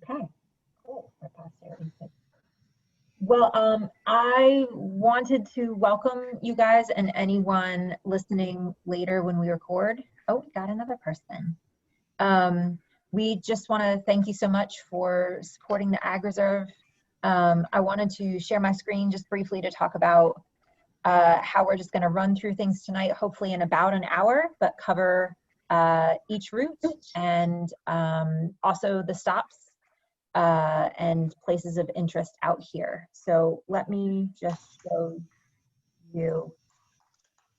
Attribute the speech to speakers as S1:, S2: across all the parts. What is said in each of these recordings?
S1: Okay, cool. We're past there. Well, I wanted to welcome you guys and anyone listening later when we record. Oh, we got another person. We just want to thank you so much for supporting the Ag Reserve. I wanted to share my screen just briefly to talk about how we're just going to run through things tonight, hopefully in about an hour, but cover each route and also the stops and places of interest out here. So let me just show you.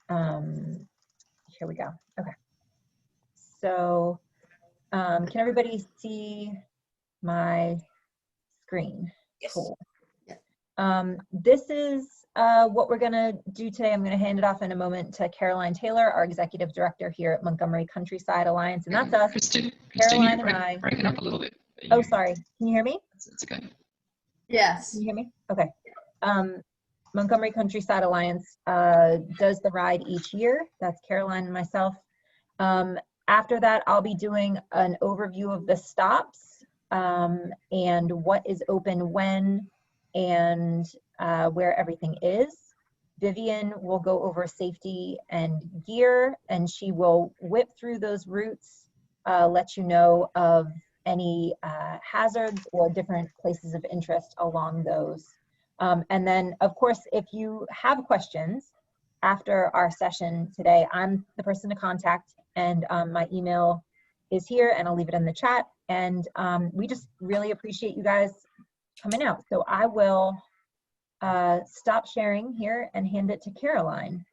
S1: Here we go. Okay. So can everybody see my screen?
S2: Yes.
S1: Cool. This is what we're going to do today. I'm going to hand it off in a moment to Caroline Taylor, our executive director here at Montgomery Countryside Alliance, and that's us.
S2: Kristen,
S1: Caroline and I.
S2: breaking up a little bit.
S1: Oh, sorry. Can you hear me?
S2: It's okay.
S3: Yes.
S1: Can you hear me? Okay. Montgomery Countryside Alliance does the ride each year. That's Caroline and myself. After that, I'll be doing an overview of the stops and what is open when and where everything is. Vivian will go over safety and gear, and she will whip through those routes, let you know of any hazards or different places of interest along those. And then, of course, if you have questions after our session today, I'm the person to contact, and my email is here, and I'll leave it in the chat. And we just really appreciate you guys coming out. So I will stop sharing here and hand it to Caroline.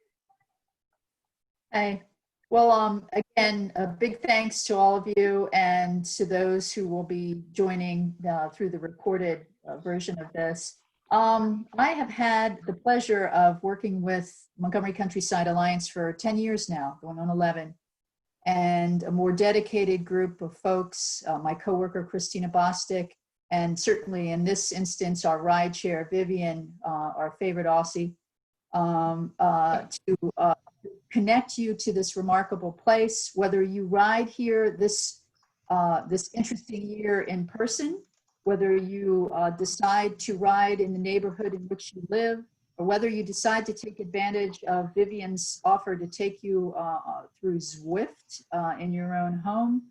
S3: Hey. Well, again, a big thanks to all of you and to those who will be joining through the recorded version of this. I have had the pleasure of working with Montgomery Countryside Alliance for 10 years now, going on 11, and a more dedicated group of folks, my coworker, Christina Bostic, and certainly in this instance, our ride chair, Vivian, our favorite Aussie, to connect you to this remarkable place, whether you ride here this interesting year in person, whether you decide to ride in the neighborhood in which you live, or whether you decide to take advantage of Vivian's offer to take you through Zwift in your own home.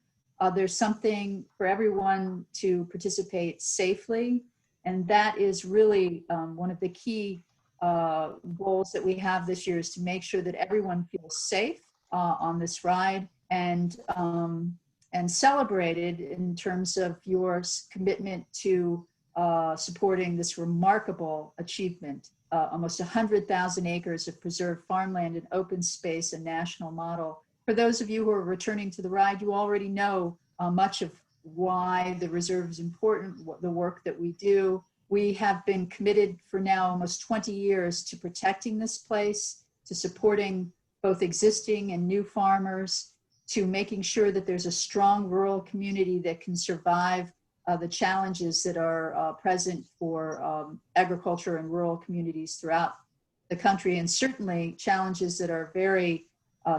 S3: There's something for everyone to participate safely, and that is really one of the key goals that we have this year, is to make sure that everyone feels safe on this ride and celebrated in terms of your commitment to supporting this remarkable achievement. Almost 100,000 acres of preserved farmland and open space, a national model. For those of you who are returning to the ride, you already know much of why the reserve is important, the work that we do. We have been committed for now almost 20 years to protecting this place, to supporting both existing and new farmers, to making sure that there's a strong rural community that can survive the challenges that are present for agriculture and rural communities throughout the country, and certainly challenges that are very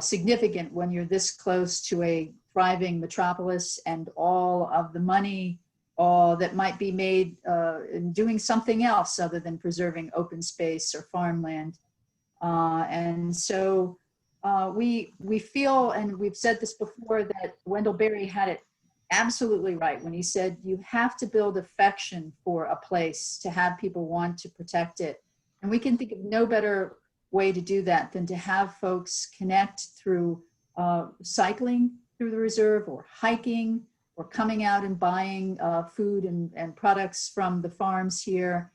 S3: significant when you're this close to a thriving metropolis and all of the money that might be made in doing something else other than preserving open space or farmland. And so we feel, and we've said this before, that Wendell Berry had it absolutely right when he said you have to build affection for a place to have people want to protect it. And we can think of no better way to do that than to have folks connect through cycling through the reserve, or hiking, or coming out and buying food and products from the farms here.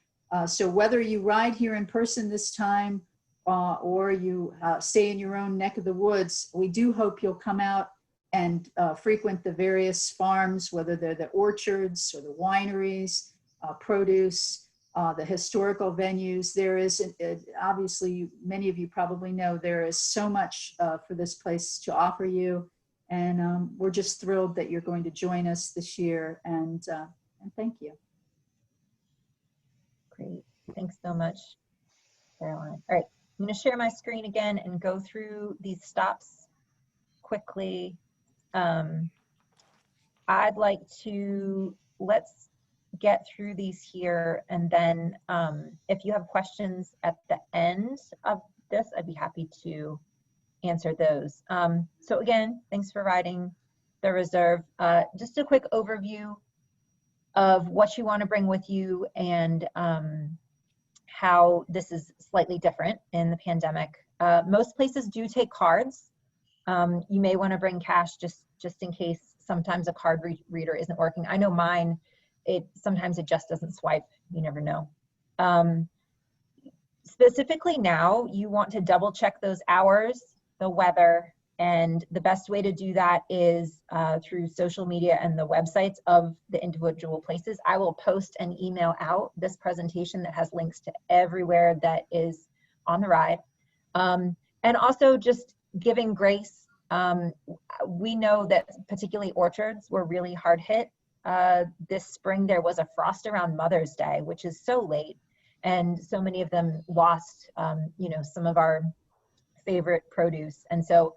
S3: So whether you ride here in person this time or you stay in your own neck of the woods, we do hope you'll come out and frequent the various farms, whether they're the orchards or the wineries, produce, the historical venues. There is, obviously, many of you probably know, there is so much for this place to offer you. And we're just thrilled that you're going to join us this year, and thank you.
S1: Great, thanks so much, Caroline. All right, I'm gonna share my screen again and go through these stops quickly. I'd like to, let's get through these here, and then if you have questions at the end of this, I'd be happy to answer those. So again, thanks for riding the reserve. Just a quick overview of what you want to bring with you and how this is slightly different in the pandemic. Most places do take cards. You may want to bring cash just in case sometimes a card reader isn't working. I know mine, sometimes it just doesn't swipe. You never know. Specifically now, you want to double check those hours, the weather, and the best way to do that is through social media and the websites of the individual places. I will post and email out this presentation that has links to everywhere that is on the ride. And also just giving grace. We know that particularly orchards were really hard hit. This spring there was a frost around Mother's Day, which is so late, and so many of them lost some of our favorite produce. And so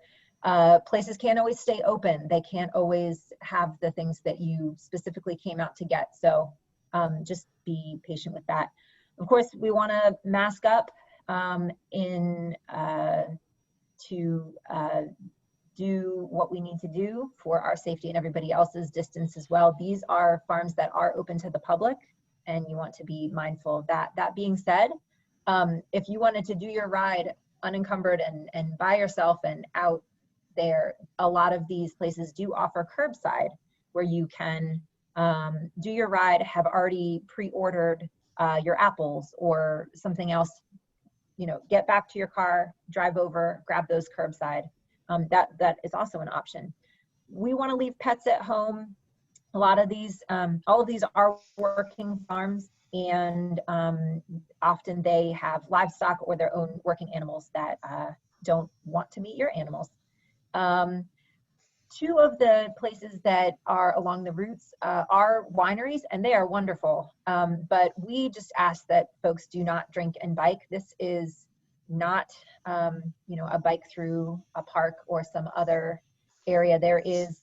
S1: places can't always stay open. They can't always have the things that you specifically came out to get. So just be patient with that. Of course, we want to mask up to do what we need to do for our safety and everybody else's distance as well. These are farms that are open to the public, and you want to be mindful of that. That being said, if you wanted to do your ride unencumbered and by yourself and out there, a lot of these places do offer curbside where you can do your ride, have already pre-ordered your apples or something else, get back to your car, drive over, grab those curbside. That is also an option. We want to leave pets at home. A lot of these, all of these are working farms, and often they have livestock or their own working animals that don't want to meet your animals. Two of the places that are along the routes are wineries, and they are wonderful. But we just ask that folks do not drink and bike. This is not, a bike through a park or some other area. There is,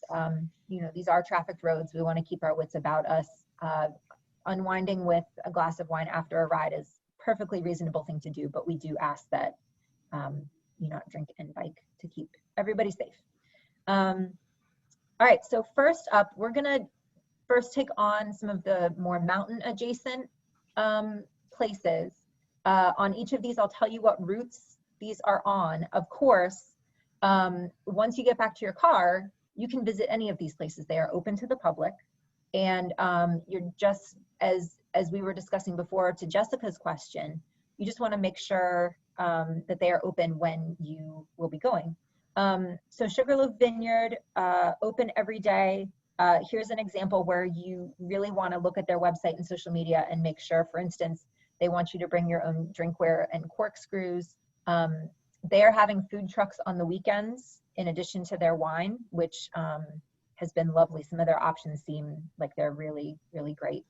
S1: these are trafficked roads. We want to keep our wits about us. Unwinding with a glass of wine after a ride is a perfectly reasonable thing to do, but we do ask that you not drink and bike to keep everybody safe. All right, so first up, we're gonna first take on some of the more mountain adjacent places. On each of these, I'll tell you what routes these are on. Of course, once you get back to your car, you can visit any of these places. They are open to the public. And you're just, as we were discussing before to Jessica's question, you just wanna make sure that they are open when you will be going. So Sugarloaf Vineyard, open every day. Here's an example where you really want to look at their website and social media and make sure, for instance, they want you to bring your own drinkware and corkscrews. They are having food trucks on the weekends in addition to their wine, which has been lovely. Some of their options seem like they're really, really great.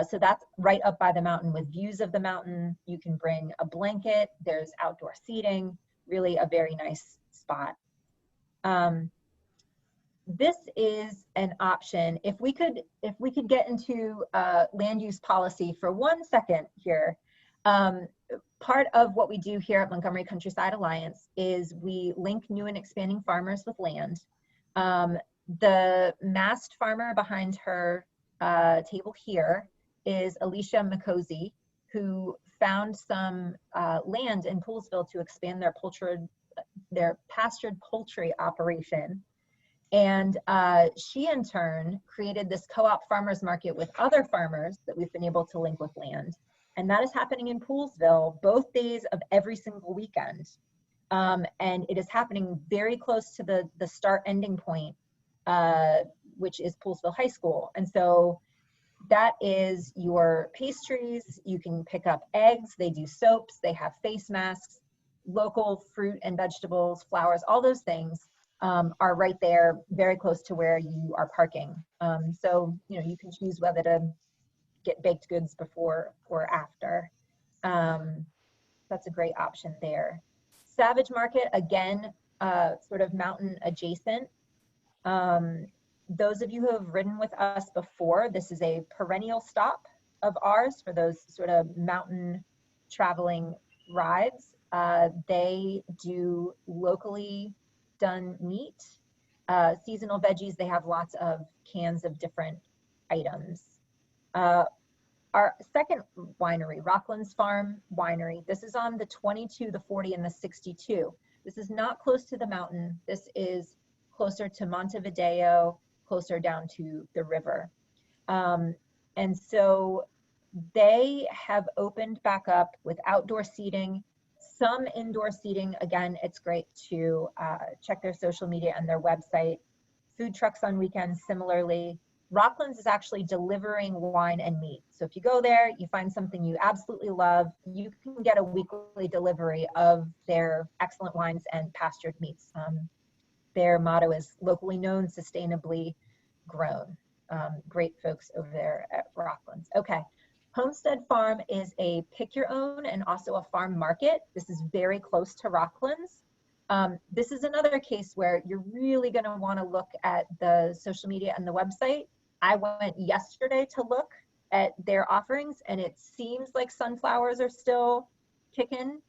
S1: So that's right up by the mountain with views of the mountain. You can bring a blanket. There's outdoor seating, really a very nice spot. This is an option. If we could get into land use policy for 1 second here. Part of what we do here at Montgomery Countryside Alliance is we link new and expanding farmers with land. The masked farmer behind her table here is Alicia Cozzi, who found some land in Poolesville to expand their pastured poultry operation. And she in turn created this co-op farmers market with other farmers that we've been able to link with land. And that is happening in Poolesville both days of every single weekend. And it is happening very close to the start ending point, which is Poolesville High School. And so that is your pastries. You can pick up eggs. They do soaps. They have face masks, local fruit and vegetables, flowers, all those things are right there, very close to where you are parking. So, you can choose whether to get baked goods before or after. That's a great option there. Savage Market, again, sort of mountain adjacent. Those of you who have ridden with us before, this is a perennial stop of ours for those sort of mountain traveling rides. They do locally done meat, seasonal veggies. They have lots of cans of different items. Our second winery, Rocklands Farm Winery, this is on the 22, the 40, and the 62. This is not close to the mountain. This is closer to Montevideo, closer down to the river. And so they have opened back up with outdoor seating, some indoor seating. Again, it's great to check their social media and their website. Food trucks on weekends, similarly. Rocklands is actually delivering wine and meat. So if you go there, you find something you absolutely love, you can get a weekly delivery of their excellent wines and pastured meats. Their motto is locally known, sustainably grown. Great folks over there at Rocklands. Okay, Homestead Farm is a pick your own and also a farm market. This is very close to Rocklands. This is another case where you're really gonna wanna look at the social media and the website. I went yesterday to look at their offerings, and it seems like sunflowers are still kicking,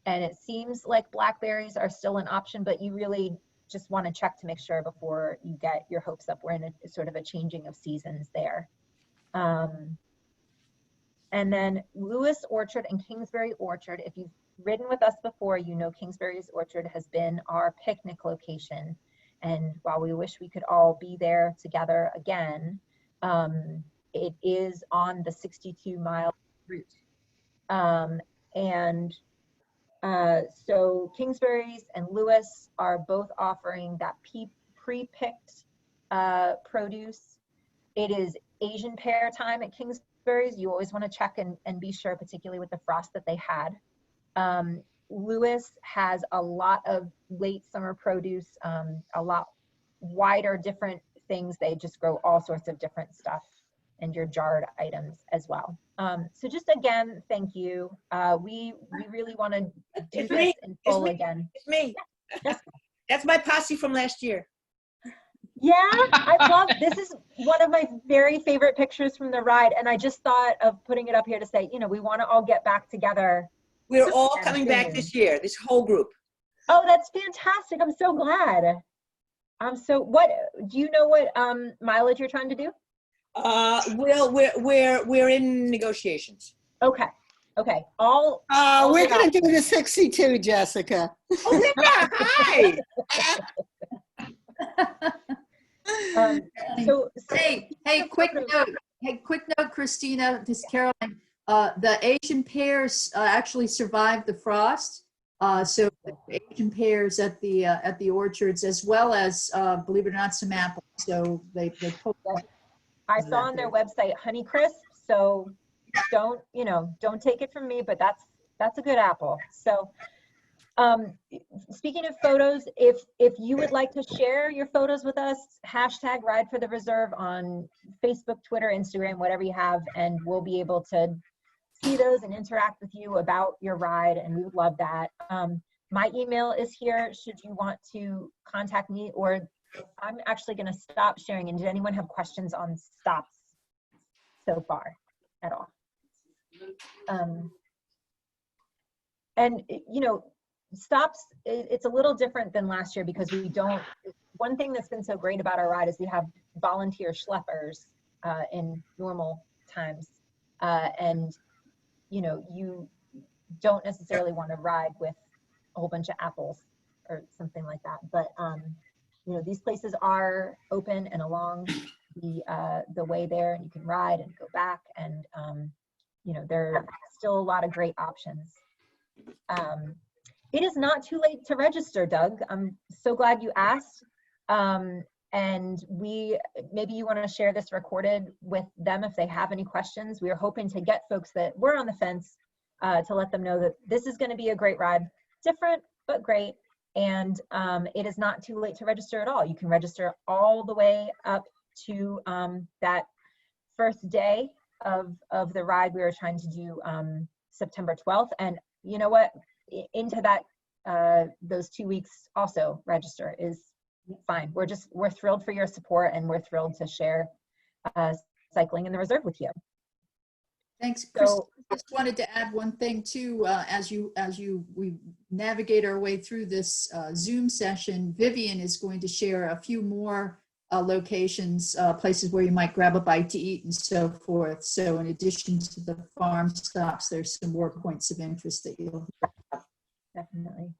S1: and it seems like blackberries are still an option, but you really just want to check to make sure before you get your hopes up. We're in a sort of a changing of seasons there. And then Lewis Orchard and Kingsbury Orchard. If you've ridden with us before, you know Kingsbury's Orchard has been our picnic location. And while we wish we could all be there together again, it is on the 62-mile route. So Kingsbury's and Lewis are both offering that pre-picked produce. It is Asian pear time at Kingsbury's. You always want to check and be sure, particularly with the frost that they had. Lewis has a lot of late summer produce, a lot wider, different things. They just grow all sorts of different stuff and your jarred items as well. So just again, thank you. We really want to do this in full again.
S2: It's me. That's my posse from last year.
S1: Yeah, I love, this is one of my very favorite pictures from the ride. And I just thought of putting it up here to say, you know, we want to all get back together.
S2: We're all coming back this year, this whole group.
S1: Oh, that's fantastic. I'm so glad. What, do you know what mileage you're trying to do?
S2: We're in negotiations.
S1: Okay. All
S4: we're going to do the 62, Jessica.
S2: Oh, Linda, hi.
S3: Hey, quick note, Christina, this is Caroline. The Asian pears actually survived the frost. So the Asian pears at the orchards, as well as believe it or not, some apples. So they pulled that.
S1: I saw on their website Honeycrisp. So don't take it from me, but that's a good apple. So speaking of photos, if you would like to share your photos with us, hashtag Ride for the Reserve on Facebook, Twitter, Instagram, whatever you have, and we'll be able to see those and interact with you about your ride, and we would love that. My email is here should you want to contact me, or I'm actually going to stop sharing. And did anyone have questions on stops so far at all? And you know, stops, it's a little different than last year because we don't, one thing that's been so great about our ride is we have volunteer schleppers in normal times. And you know, you don't necessarily want to ride with a whole bunch of apples or something like that. But you know, these places are open and along the way there, and you can ride and go back, and you know, there are still a lot of great options. It is not too late to register, Doug. I'm so glad you asked. And maybe you want to share this recorded with them if they have any questions. We are hoping to get folks that were on the fence to let them know that this is going to be a great ride, different but great. And it is not too late to register at all. You can register all the way up to that first day of the ride. We were trying to do September 12th. And you know what? Into that those 2 weeks also register is fine. We're thrilled for your support, and we're thrilled to share cycling in the reserve with you.
S3: Thanks, Chris.
S1: So,
S3: I just wanted to add one thing too. We navigate our way through this Zoom session, Vivian is going to share a few more locations, places where you might grab a bite to eat and so forth. So in addition to the farm stops, there's some more points of interest that you'll
S1: definitely.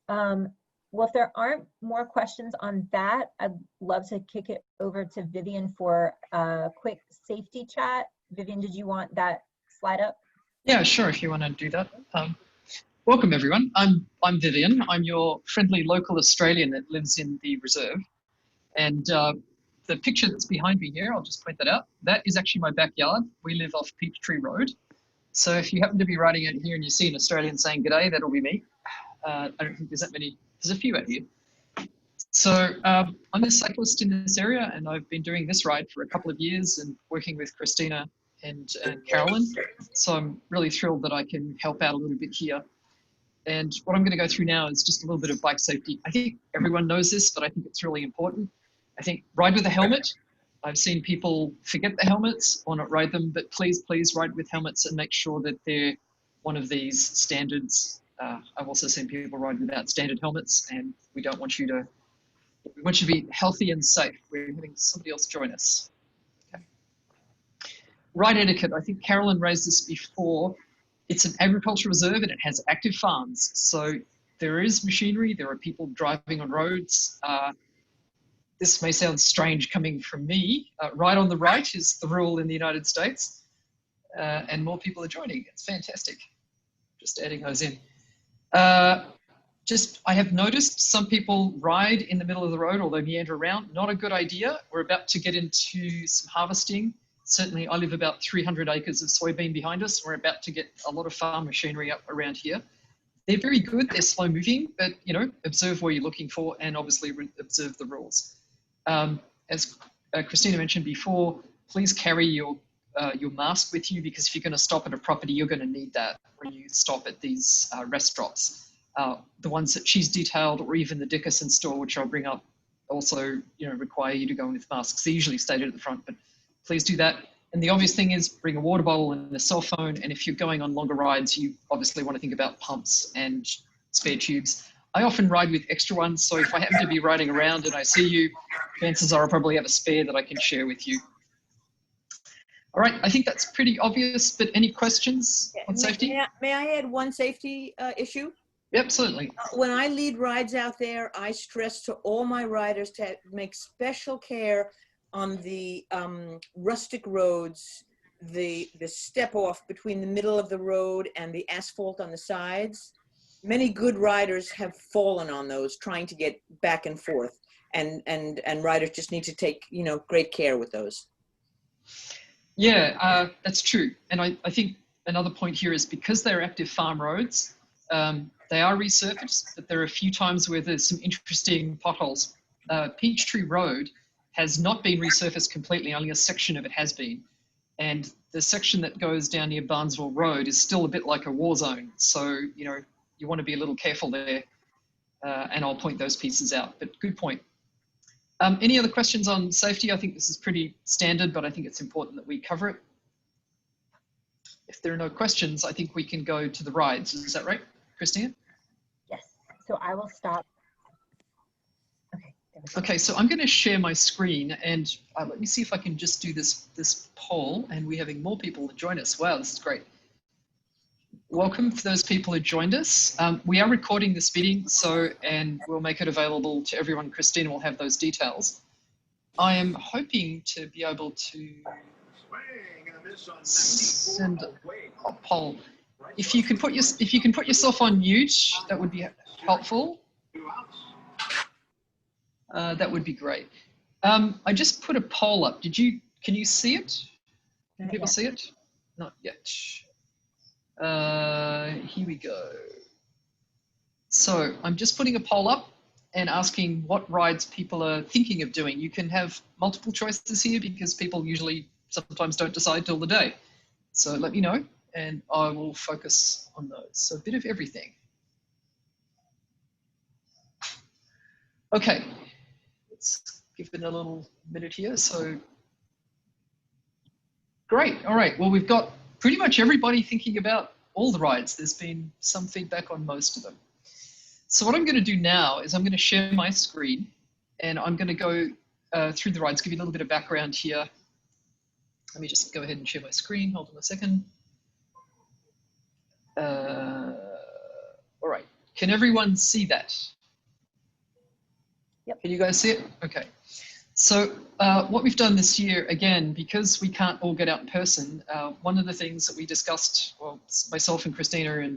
S1: Well, if there aren't more questions on that, I'd love to kick it over to Vivian for a quick safety chat. Vivian, did you want that slide up?
S5: Yeah, sure, if you want to do that. Welcome, everyone. I'm Vivian. I'm your friendly local Australian that lives in the reserve. And the picture that's behind me here, I'll just point that out, that is actually my backyard. We live off Peachtree Road. So if you happen to be riding out here and you see an Australian saying g'day, that'll be me. I don't think there's that many, there's a few out here. So I'm a cyclist in this area, and I've been doing this ride for a couple of years and working with Christina and Carolyn. So I'm really thrilled that I can help out a little bit here. And what I'm going to go through now is just a little bit of bike safety. I think everyone knows this, but I think it's really important. I think ride with a helmet. I've seen people forget the helmets or not ride them, but please ride with helmets and make sure that they're one of these standards. I've also seen people ride without standard helmets, and we want you to be healthy and safe. We're having somebody else join us. Okay. Ride etiquette. I think Carolyn raised this before. It's an agricultural reserve and it has active farms. So there is machinery, there are people driving on roads. This may sound strange coming from me. Ride on the right is the rule in the United States, and more people are joining. It's fantastic. Just adding those in. I have noticed some people ride in the middle of the road or they meander around. Not a good idea. We're about to get into some harvesting. Certainly, I live about 300 acres of soybean behind us. We're about to get a lot of farm machinery up around here. They're very good. They're slow moving, but observe what you're looking for and obviously observe the rules. As Christina mentioned before, please carry your mask with you, because if you're going to stop at a property, you're going to need that when you stop at these rest stops. The ones that she's detailed, or even the Dickerson store, which I'll bring up, also require you to go in with masks. They're usually stated at the front, but please do that. And the obvious thing is bring a water bottle and a cell phone. And if you're going on longer rides, you obviously want to think about pumps and spare tubes. I often ride with extra ones, so if I happen to be riding around and I see you, chances are I'll probably have a spare that I can share with you. All right, I think that's pretty obvious, but any questions on safety?
S2: May I add one safety issue?
S5: Yep, absolutely.
S2: When I lead rides out there, I stress to all my riders to make special care on the rustic roads, the step off between the middle of the road and the asphalt on the sides. Many good riders have fallen on those trying to get back and forth, and riders just need to take great care with those.
S5: Yeah, that's true. And I think another point here is because they're active farm roads, they are resurfaced, but there are a few times where there's some interesting potholes. Peachtree Road has not been resurfaced completely, only a section of it has been. And the section that goes down near Barnesville Road is still a bit like a war zone. So, you want to be a little careful there, and I'll point those pieces out, but good point. Any other questions on safety? I think this is pretty standard, but I think it's important that we cover it. If there are no questions, I think we can go to the rides. Is that right, Christina?
S1: Yes, so I will stop.
S5: Okay, so I'm going to share my screen, and let me see if I can just do this poll, and we're having more people to join us. Wow, this is great. Welcome for those people who joined us. We are recording this meeting, and we'll make it available to everyone. Christina will have those details. I am hoping to be able to send a poll. If you can put yourself on mute, that would be helpful. That would be great. I just put a poll up. Can you see it? Can people see it? Not yet. Here we go. So I'm just putting a poll up and asking what rides people are thinking of doing. You can have multiple choices here because people usually sometimes don't decide till the day. So let me know and I will focus on those. So a bit of everything. Okay. let's give it a little minute here. So great. All right. Well, we've got pretty much everybody thinking about all the rides. There's been some feedback on most of them. So what I'm going to do now is I'm going to share my screen, and I'm going to go through the rides, give you a little bit of background here. Let me just go ahead and share my screen. Hold on a second. All right. Can everyone see that?
S1: Yep.
S5: Can you guys see it? Okay. So what we've done this year, again, because we can't all get out in person, one of the things that we discussed, well, myself and Christina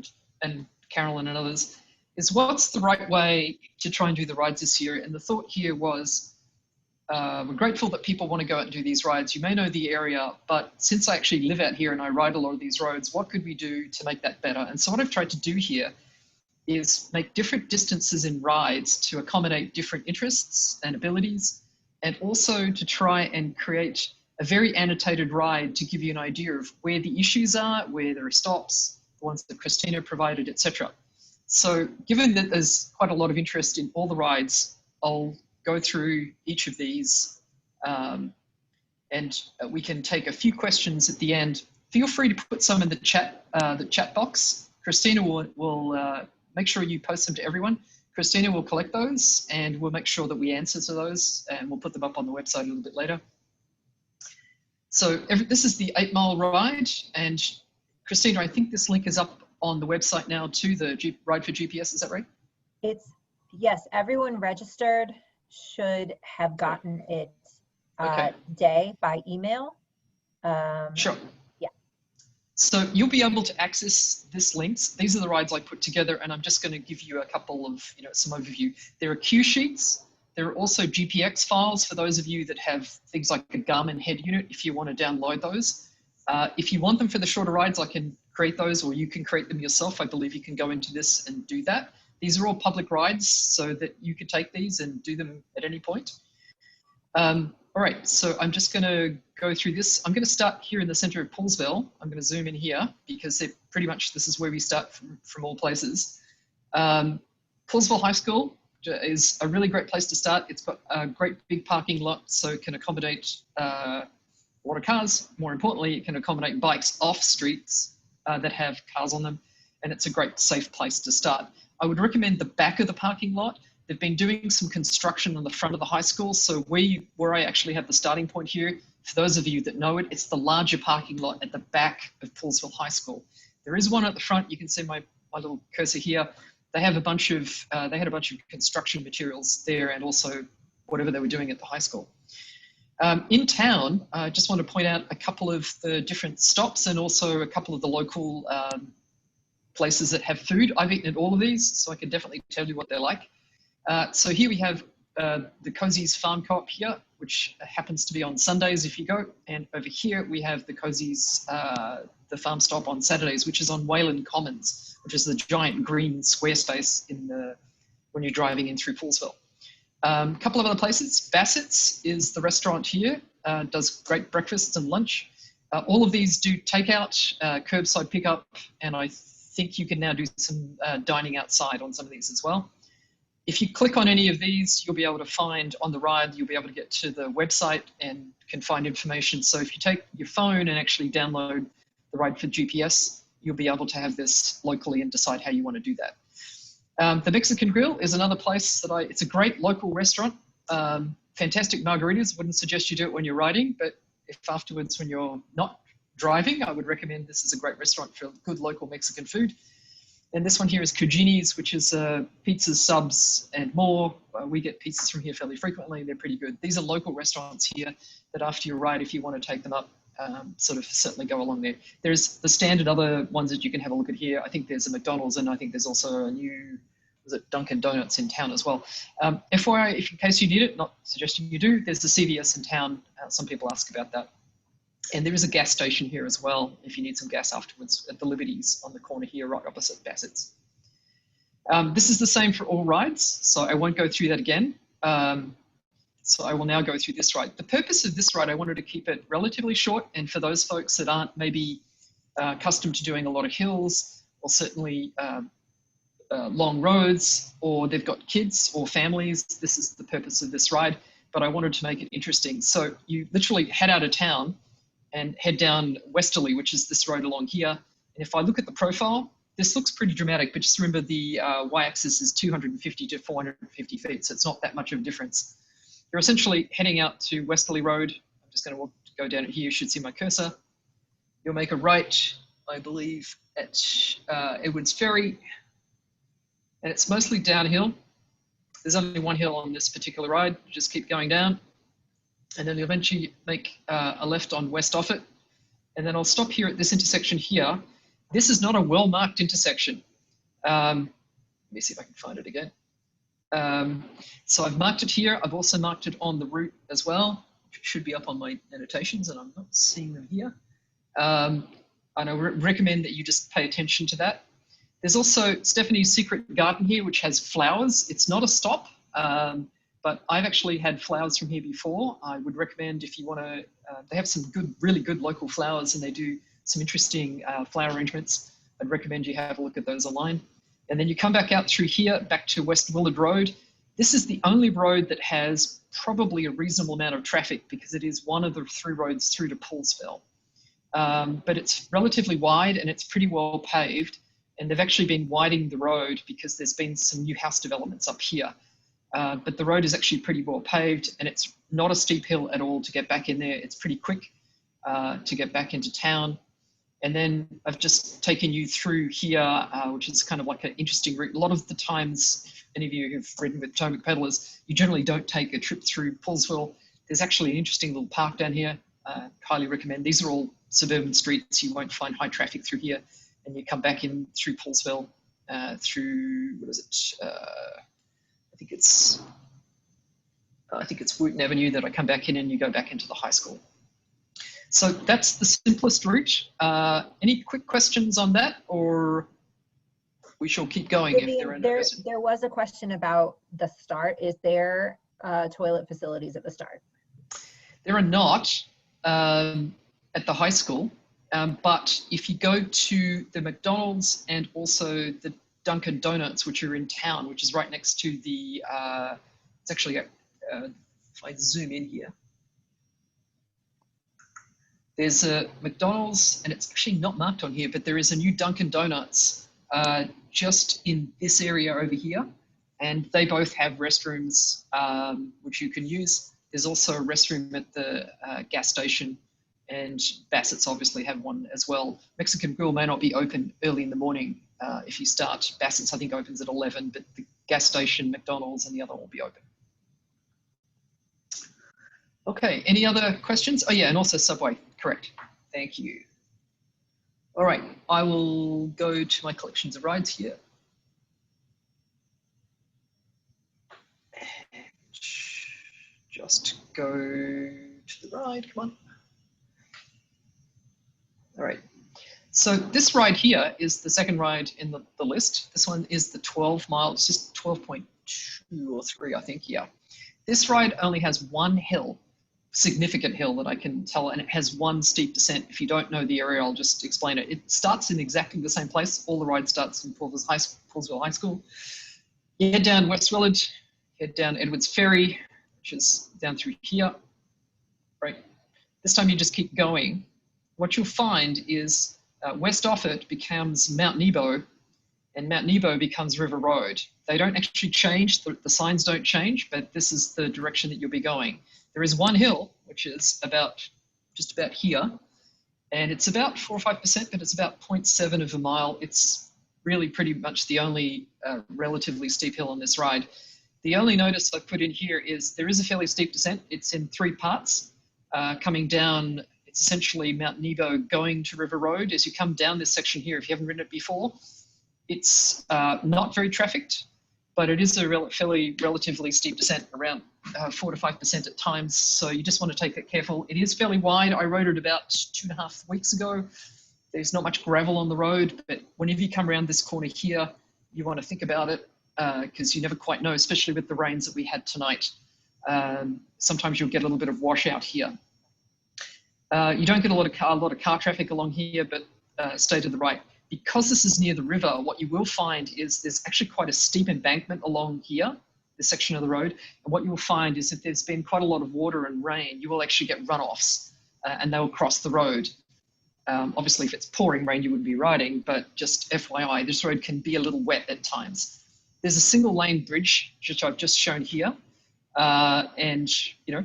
S5: and Carolyn and others, is what's the right way to try and do the rides this year. And the thought here was, we're grateful that people want to go out and do these rides. You may know the area, but since I actually live out here and I ride a lot of these roads, what could we do to make that better? And so what I've tried to do here is make different distances in rides to accommodate different interests and abilities, and also to try and create a very annotated ride to give you an idea of where the issues are, where there are stops, the ones that Christina provided, etc. So given that there's quite a lot of interest in all the rides, I'll go through each of these, and we can take a few questions at the end. Feel free to put some in the chat box. Christina will make sure you post them to everyone. Christina will collect those, and we'll make sure that we answer to those, and we'll put them up on the website a little bit later. So this is the 8 Mile ride, and Christina, I think this link is up on the website now to the Ride for GPS, is that right?
S1: Yes, everyone registered should have gotten it
S5: Okay.
S1: today by email.
S5: Sure.
S1: Yeah.
S5: So you'll be able to access this links. These are the rides I put together, and I'm just going to give you a couple of, some overview. There are cue sheets. There are also GPX files for those of you that have things like a Garmin head unit, if you want to download those. If you want them for the shorter rides, I can create those, or you can create them yourself. I believe you can go into this and do that. These are all public rides, so that you could take these and do them at any point. All right, so I'm just going to go through this. I'm going to start here in the center of Poolsville. I'm going to zoom in here because pretty much this is where we start from all places. Poolsville High School is a really great place to start. It's got a great big parking lot, so it can accommodate a lot of cars. More importantly, it can accommodate bikes off streets that have cars on them, and it's a great safe place to start. I would recommend the back of the parking lot. They've been doing some construction on the front of the high school, so where I actually have the starting point here, for those of you that know it, it's the larger parking lot at the back of Poolsville High School. There is one at the front. You can see my little cursor here. They have a bunch of construction materials there, and also whatever they were doing at the high school. In town, I just want to point out a couple of the different stops and also a couple of the local places that have food. I've eaten at all of these, so I can definitely tell you what they're like. So here we have the Cozzi's Farm Co-op here, which happens to be on Sundays if you go. And over here we have the Cozzi's, the farm stop on Saturdays, which is on Wayland Commons, which is the giant green square space when you're driving in through Poolsville. A couple of other places. Bassett's is the restaurant here, does great breakfasts and lunch. All of these do takeout, curbside pickup, and I think you can now do some dining outside on some of these as well. If you click on any of these, you'll be able to find on the ride, you'll be able to get to the website and can find information. So if you take your phone and actually download the Ride for GPS, you'll be able to have this locally and decide how you want to do that. The Mexican Grill is another place that it's a great local restaurant. Fantastic margaritas. Wouldn't suggest you do it when you're riding, but if afterwards when you're not driving, I would recommend this is a great restaurant for good local Mexican food. And this one here is Cugini's, which is pizzas, subs, and more. We get pizzas from here fairly frequently. They're pretty good. These are local restaurants here that after your ride, if you want to take them up, sort of certainly go along there. There's the standard other ones that you can have a look at here. I think there's a McDonald's, and I think there's also a new, was it Dunkin' Donuts in town as well. FYI, if in case you need it, not suggesting you do, there's the CVS in town. Some people ask about that. And there is a gas station here as well, if you need some gas afterwards, at the Liberties on the corner here, right opposite Bassett's. This is the same for all rides, so I won't go through that again. So I will now go through this ride. The purpose of this ride, I wanted to keep it relatively short, and for those folks that aren't maybe accustomed to doing a lot of hills, or certainly long roads, or they've got kids or families, this is the purpose of this ride. but I wanted to make it interesting. So you literally head out of town and head down westerly, which is this road along here. And if I look at the profile, this looks pretty dramatic, but just remember the y-axis is 250 to 450 feet, so it's not that much of a difference. You're essentially heading out to Westerly Road. I'm just going to go down it here. You should see my cursor. You'll make a right, I believe, at Edwards Ferry, and it's mostly downhill. There's only one hill on this particular ride. Just keep going down, and then you'll eventually make a left on West Offit, and then I'll stop here at this intersection here. This is not a well-marked intersection. Let me see if I can find it again. So I've marked it here. I've also marked it on the route as well, which should be up on my annotations, and I'm not seeing them here. And I recommend that you just pay attention to that. There's also Stephanie's Secret Garden here, which has flowers. It's not a stop, but I've actually had flowers from here before. I would recommend if you want to, they have some good, really good local flowers, and they do some interesting flower arrangements. I'd recommend you have a look at those online. And then you come back out through here, back to West Willard Road. This is the only road that has probably a reasonable amount of traffic because it is one of the 3 roads through to Poolsville. But it's relatively wide and it's pretty well paved. And they've actually been widening the road because there's been some new house developments up here. But the road is actually pretty well paved, and it's not a steep hill at all to get back in there. It's pretty quick to get back into town. And then I've just taken you through here, which is kind of like an interesting route. A lot of the times, if any of you who've ridden with Potomac Pedalers, you generally don't take a trip through Poolsville. There's actually an interesting little park down here. Highly recommend. These are all suburban streets. You won't find high traffic through here. And you come back in through Poolsville, through, what is it? I think it's Wooten Avenue that I come back in, and you go back into the high school. So that's the simplest route. Any quick questions on that, or we shall keep going if there are no questions?
S1: There was a question about the start. Is there toilet facilities at the start?
S5: There are not at the high school, but if you go to the McDonald's and also the Dunkin' Donuts, which are in town, which is right next to the, it's actually, if I zoom in here, there's a McDonald's, and it's actually not marked on here, but there is a new Dunkin' Donuts just in this area over here, and they both have restrooms which you can use. There's also a restroom at the gas station, and Bassett's obviously have one as well. Mexican Grill may not be open early in the morning if you start. Bassett's, I think, opens at 11, but the gas station, McDonald's, and the other one will be open. Okay, any other questions? Oh yeah, and also Subway, correct. Thank you. All right, I will go to my collections of rides here. And just go to the ride, come on. All right, so this ride here is the second ride in the list. This one is the 12 mile, it's just 12.2 or 3, I think, yeah. This ride only has one hill, significant hill that I can tell, and it has one steep descent. If you don't know the area, I'll just explain it. It starts in exactly the same place. All the ride starts in Poolsville High School. You head down West Willard, head down Edwards Ferry, which is down through here, right? This time you just keep going. What you'll find is West Offit becomes Mount Nebo, and Mount Nebo becomes River Road. They don't actually change, the signs don't change, but this is the direction that you'll be going. There is one hill, which is just about here, and it's about 4 or 5%, but it's about 0.7 of a mile. It's really pretty much the only relatively steep hill on this ride. The only notice I put in here is there is a fairly steep descent. It's in 3 parts. Coming down, it's essentially Mount Nebo going to River Road. As you come down this section here, if you haven't ridden it before, it's not very trafficked, but it is a relatively steep descent, around 4 to 5% at times. So you just want to take it careful. It is fairly wide. I rode it about 2.5 weeks ago. There's not much gravel on the road, but whenever you come around this corner here, you want to think about it because you never quite know, especially with the rains that we had tonight. Sometimes you'll get a little bit of washout here. You don't get a lot of car traffic along here, but stay to the right. Because this is near the river, what you will find is there's actually quite a steep embankment along here, this section of the road. And what you'll find is if there's been quite a lot of water and rain, you will actually get runoffs and they will cross the road. Obviously, if it's pouring rain, you wouldn't be riding, but just FYI, this road can be a little wet at times. There's a single lane bridge, which I've just shown here. And, you know,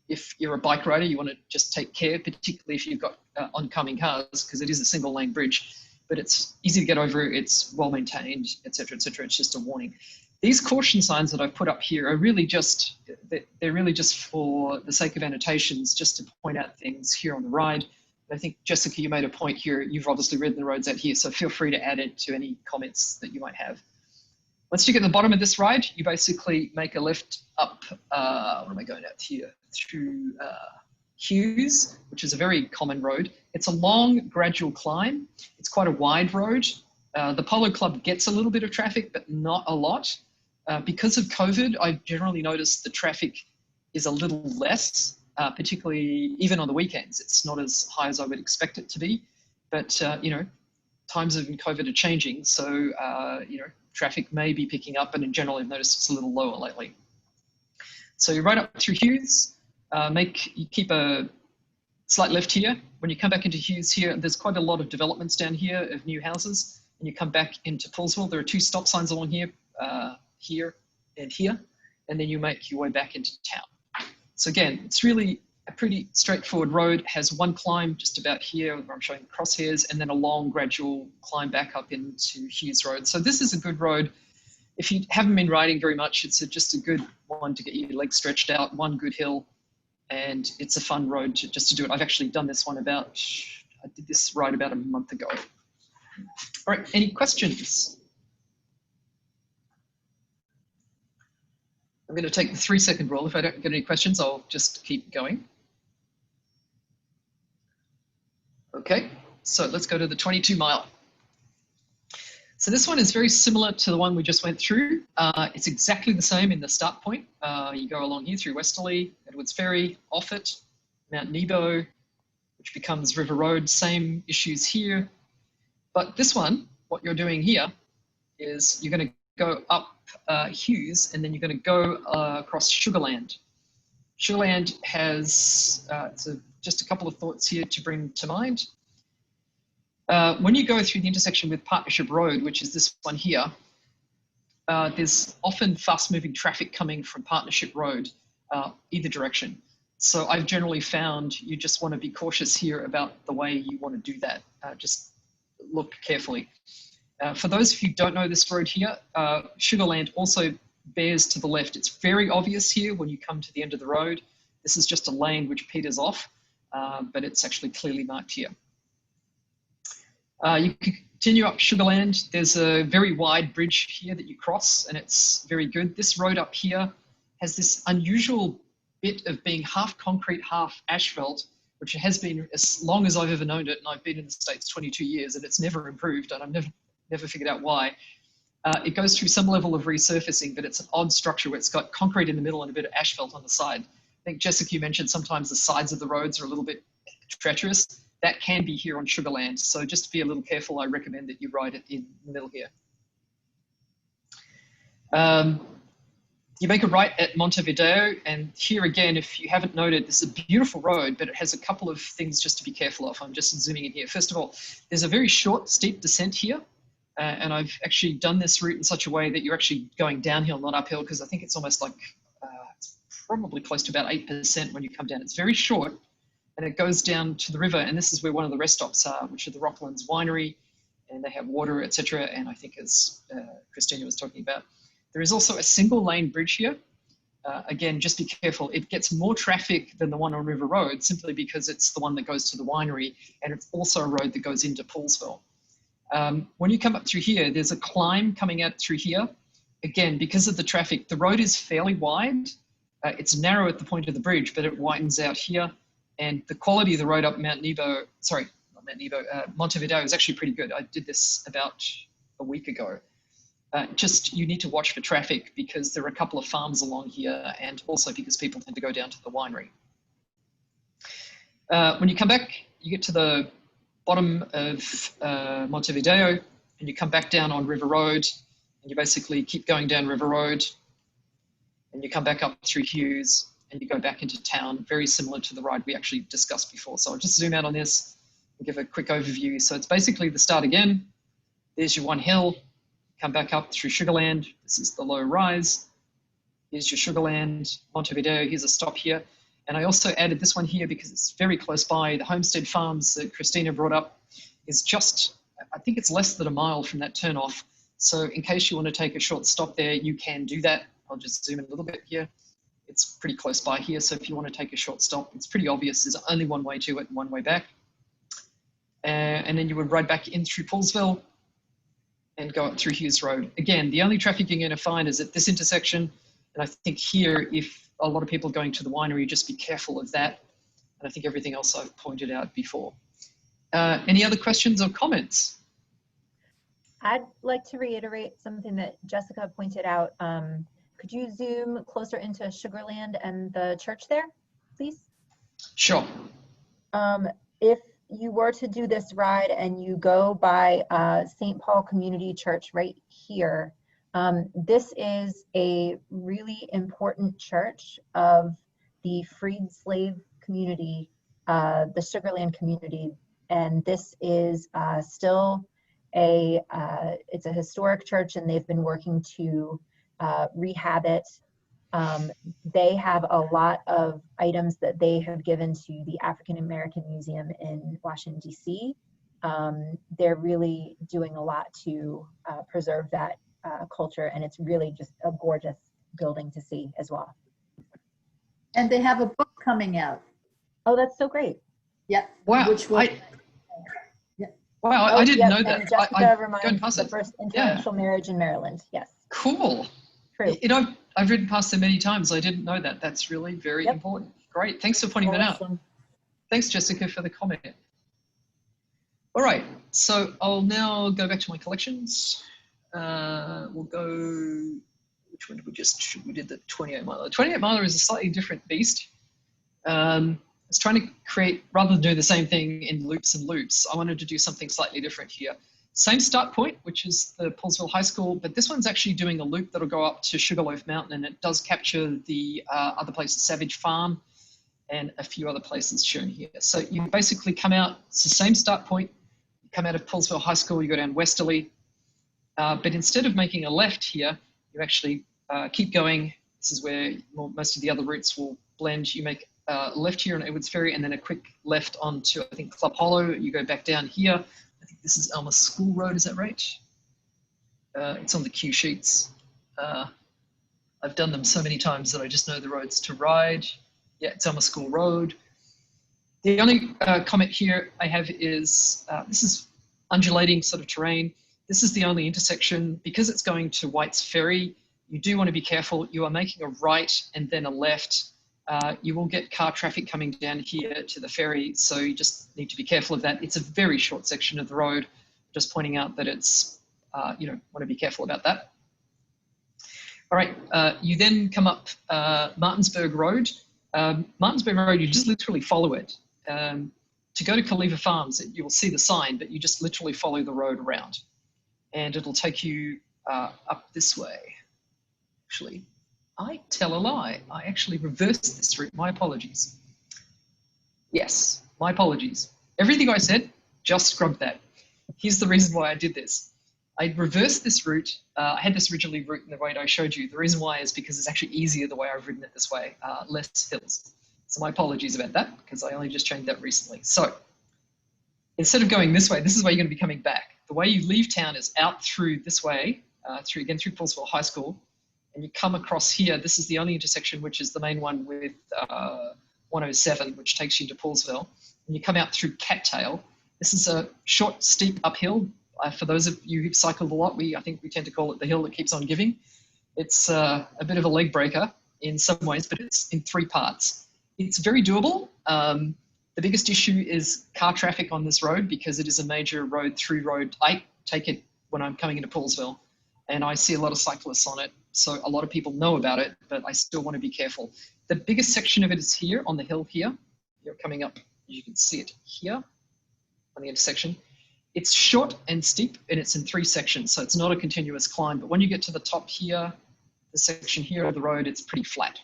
S5: if you're a bike rider, you want to just take care, particularly if you've got oncoming cars, because it is a single lane bridge, but it's easy to get over, it's well maintained, etc., etc. It's just a warning. These caution signs that I've put up here are really just, they're really just for the sake of annotations, just to point out things here on the ride. I think, Jessica, you made a point here. You've obviously ridden the roads out here, so feel free to add it to any comments that you might have. Once you get to the bottom of this ride, you basically make a left up, what am I going out here? Through Hughes, which is a very common road. It's a long, gradual climb. It's quite a wide road. The Polo Club gets a little bit of traffic, but not a lot. Because of COVID, I've generally noticed the traffic is a little less, particularly even on the weekends. It's not as high as I would expect it to be, but you know, times of COVID are changing, so you know, traffic may be picking up, and in general, I've noticed it's a little lower lately. So you ride up through Hughes, you keep a slight left here. When you come back into Hughes here, there's quite a lot of developments down here of new houses, and you come back into Poolsville. There are 2 stop signs along here, here and here, and then you make your way back into town. So again, it's really a pretty straightforward road. It has one climb just about here where I'm showing crosshairs, and then a long gradual climb back up into Hughes Road. So this is a good road. If you haven't been riding very much, it's just a good one to get your legs stretched out, one good hill, and it's a fun road just to do it. I've actually done this one I did this ride about a month ago. All right, any questions? I'm going to take the 3-second rule. If I don't get any questions, I'll just keep going. Okay, so let's go to the 22 mile. So this one is very similar to the one we just went through. It's exactly the same in the start point. You go along here through Westerly, Edwards Ferry, Offit, Mount Nebo, which becomes River Road, same issues here. But this one, what you're doing here is you're going to go up Hughes, and then you're going to go across Sugarland. Sugarland has just a couple of thoughts here to bring to mind. When you go through the intersection with Partnership Road, which is this one here, there's often fast-moving traffic coming from Partnership Road, either direction. So I've generally found you just want to be cautious here about the way you want to do that. Just look carefully. For those of you who don't know this road here, Sugarland also bears to the left. It's very obvious here when you come to the end of the road. This is just a lane which peters off, but it's actually clearly marked here. You can continue up Sugarland. There's a very wide bridge here that you cross, and it's very good. This road up here has this unusual bit of being half concrete, half asphalt, which has been as long as I've ever known it, and I've been in the States 22 years, and it's never improved, and I've never figured out why. It goes through some level of resurfacing, but it's an odd structure where it's got concrete in the middle and a bit of asphalt on the side. I think, Jessica, you mentioned sometimes the sides of the roads are a little bit treacherous. That can be here on Sugarland. So just to be a little careful, I recommend that you ride it in the middle here. You make a right at Montevideo, and here again, if you haven't noted, this is a beautiful road, but it has a couple of things just to be careful of. I'm just zooming in here. First of all, there's a very short, steep descent here. And I've actually done this route in such a way that you're actually going downhill, not uphill, because I think it's almost like, it's probably close to about 8% when you come down. It's very short, and it goes down to the river, and this is where one of the rest stops are, which are the Rocklands Winery, and they have water, etc. And I think, as Christina was talking about, there is also a single lane bridge here. Again, just be careful. It gets more traffic than the one on River Road simply because it's the one that goes to the winery, and it's also a road that goes into Poolsville. When you come up through here, there's a climb coming out through here. Again, because of the traffic, the road is fairly wide. It's narrow at the point of the bridge, but it widens out here. And the quality of the road up Mount Nebo, sorry, not Mount Nebo, Montevideo is actually pretty good. I did this about a week ago. Just, you need to watch for traffic because there are a couple of farms along here, and also because people tend to go down to the winery. When you come back, you get to the bottom of Montevideo, and you come back down on River Road, and you basically keep going down River Road. and you come back up through Hughes, and you go back into town, very similar to the ride we actually discussed before. So I'll just zoom out on this and give a quick overview. So it's basically the start again. There's your one hill, come back up through Sugarland. This is the low rise. Here's your Sugarland, Montevideo, here's a stop here. And I also added this one here because it's very close by. The Homestead Farms that Christina brought up is just, I think it's less than a mile from that turnoff. So in case you want to take a short stop there, you can do that. I'll just zoom in a little bit here. It's pretty close by here. So if you want to take a short stop, it's pretty obvious. There's only one way to it and one way back. And then you would ride back in through Poolesville and go up through Hughes Road. Again, the only traffic you're going to find is at this intersection. And I think here, if a lot of people are going to the winery, just be careful of that. And I think everything else I've pointed out before. Any other questions or comments?
S1: I'd like to reiterate something that Jessica pointed out. Could you zoom closer into Sugarland and the church there, please?
S5: Sure.
S1: If you were to do this ride and you go by St. Paul Community Church right here, this is a really important church of the freed slave community, the Sugarland community, and this is still it's a historic church, and they've been working to rehab it. They have a lot of items that they have given to the African American Museum in Washington, D.C. They're really doing a lot to preserve that culture, and it's really just a gorgeous building to see as well.
S3: And they have a book coming out.
S1: Oh, that's so great.
S3: Yep.
S5: Wow.
S3: Which will,
S5: Wow,
S1: Oh,
S5: I didn't
S1: yep,
S5: know
S1: and
S5: that.
S1: Jessica
S5: Go
S1: reminds
S5: and pass
S1: the
S5: it.
S1: first interracial marriage in Maryland. Yes,
S5: Cool.
S1: true.
S5: You know, I've ridden past them many times. I didn't know that. That's really very
S1: Yep.
S5: important. Great. Thanks for pointing that out.
S1: Awesome.
S5: Thanks, Jessica, for the comment. All right. So I'll now go back to my collections. We'll go, which one did we just, we did the 28 miler. The 28 miler is a slightly different beast. I was trying to create, rather than do the same thing in loops and loops, I wanted to do something slightly different here. Same start point, which is the Poolesville High School, but this one's actually doing a loop that'll go up to Sugarloaf Mountain, and it does capture the other places, Savage Farm and a few other places shown here. So you basically come out, it's the same start point, you come out of Poolesville High School, you go down westerly, but instead of making a left here, you actually keep going. This is where most of the other routes will blend. You make left here on Edwards Ferry, and then a quick left onto, I think, Club Hollow. You go back down here. I think this is Elmer School Road, is that right? It's on the cue sheets. I've done them so many times that I just know the roads to ride. Yeah, it's Elmer School Road. The only comment here I have is, this is undulating sort of terrain. This is the only intersection, because it's going to White's Ferry, you do want to be careful. You are making a right and then a left. You will get car traffic coming down here to the ferry, so you just need to be careful of that. It's a very short section of the road. Just pointing out that it's, you know, want to be careful about that. All right, you then come up Martinsburg Road. Martinsburg Road, you just literally follow it. To go to Caliva Farms, you will see the sign, but you just literally follow the road around. And it'll take you up this way. Actually, I tell a lie. I actually reversed this route. My apologies. Yes, my apologies. Everything I said, just scrub that. Here's the reason why I did this. I reversed this route. I had this originally route in the way I showed you. The reason why is because it's actually easier the way I've ridden it this way, less hills. So my apologies about that, because I only just changed that recently. So instead of going this way, this is where you're going to be coming back. The way you leave town is out through this way, through Poolesville High School, and you come across here. This is the only intersection, which is the main one with 107, which takes you into Poolesville. And you come out through Cattail. This is a short, steep uphill. For those of you who've cycled a lot, I think we tend to call it the hill that keeps on giving. It's a bit of a leg breaker in some ways, but it's in 3 parts. It's very doable. The biggest issue is car traffic on this road, because it is a major road through road. I take it when I'm coming into Poolesville, and I see a lot of cyclists on it. So a lot of people know about it, but I still want to be careful. The biggest section of it is here on the hill here. You're coming up, you can see it here on the intersection. It's short and steep, and it's in 3 sections, so it's not a continuous climb. But when you get to the top here, this section here of the road, it's pretty flat.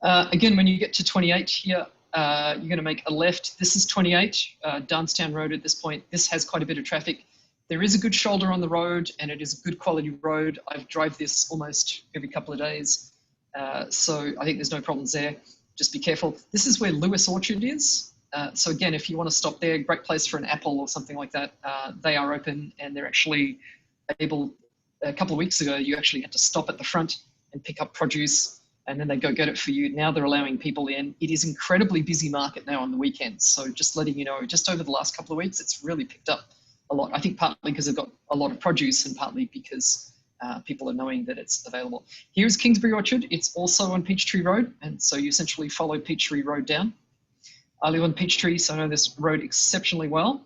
S5: Again, when you get to 28 here, you're going to make a left. This is 28, Darnestown Road at this point. This has quite a bit of traffic. There is a good shoulder on the road, and it is a good quality road. I drive this almost every couple of days, so I think there's no problems there. Just be careful. This is where Lewis Orchard is. So again, if you want to stop there, great place for an apple or something like that. They are open, and they're actually able, a couple of weeks ago, you actually had to stop at the front and pick up produce, and then they go get it for you. Now they're allowing people in. It is incredibly busy market now on the weekends. So just letting you know, just over the last couple of weeks, it's really picked up a lot. I think partly because they've got a lot of produce, and partly because people are knowing that it's available. Here's Kingsbury Orchard. It's also on Peachtree Road, and so you essentially follow Peachtree Road down. I live on Peachtree, so I know this road exceptionally well.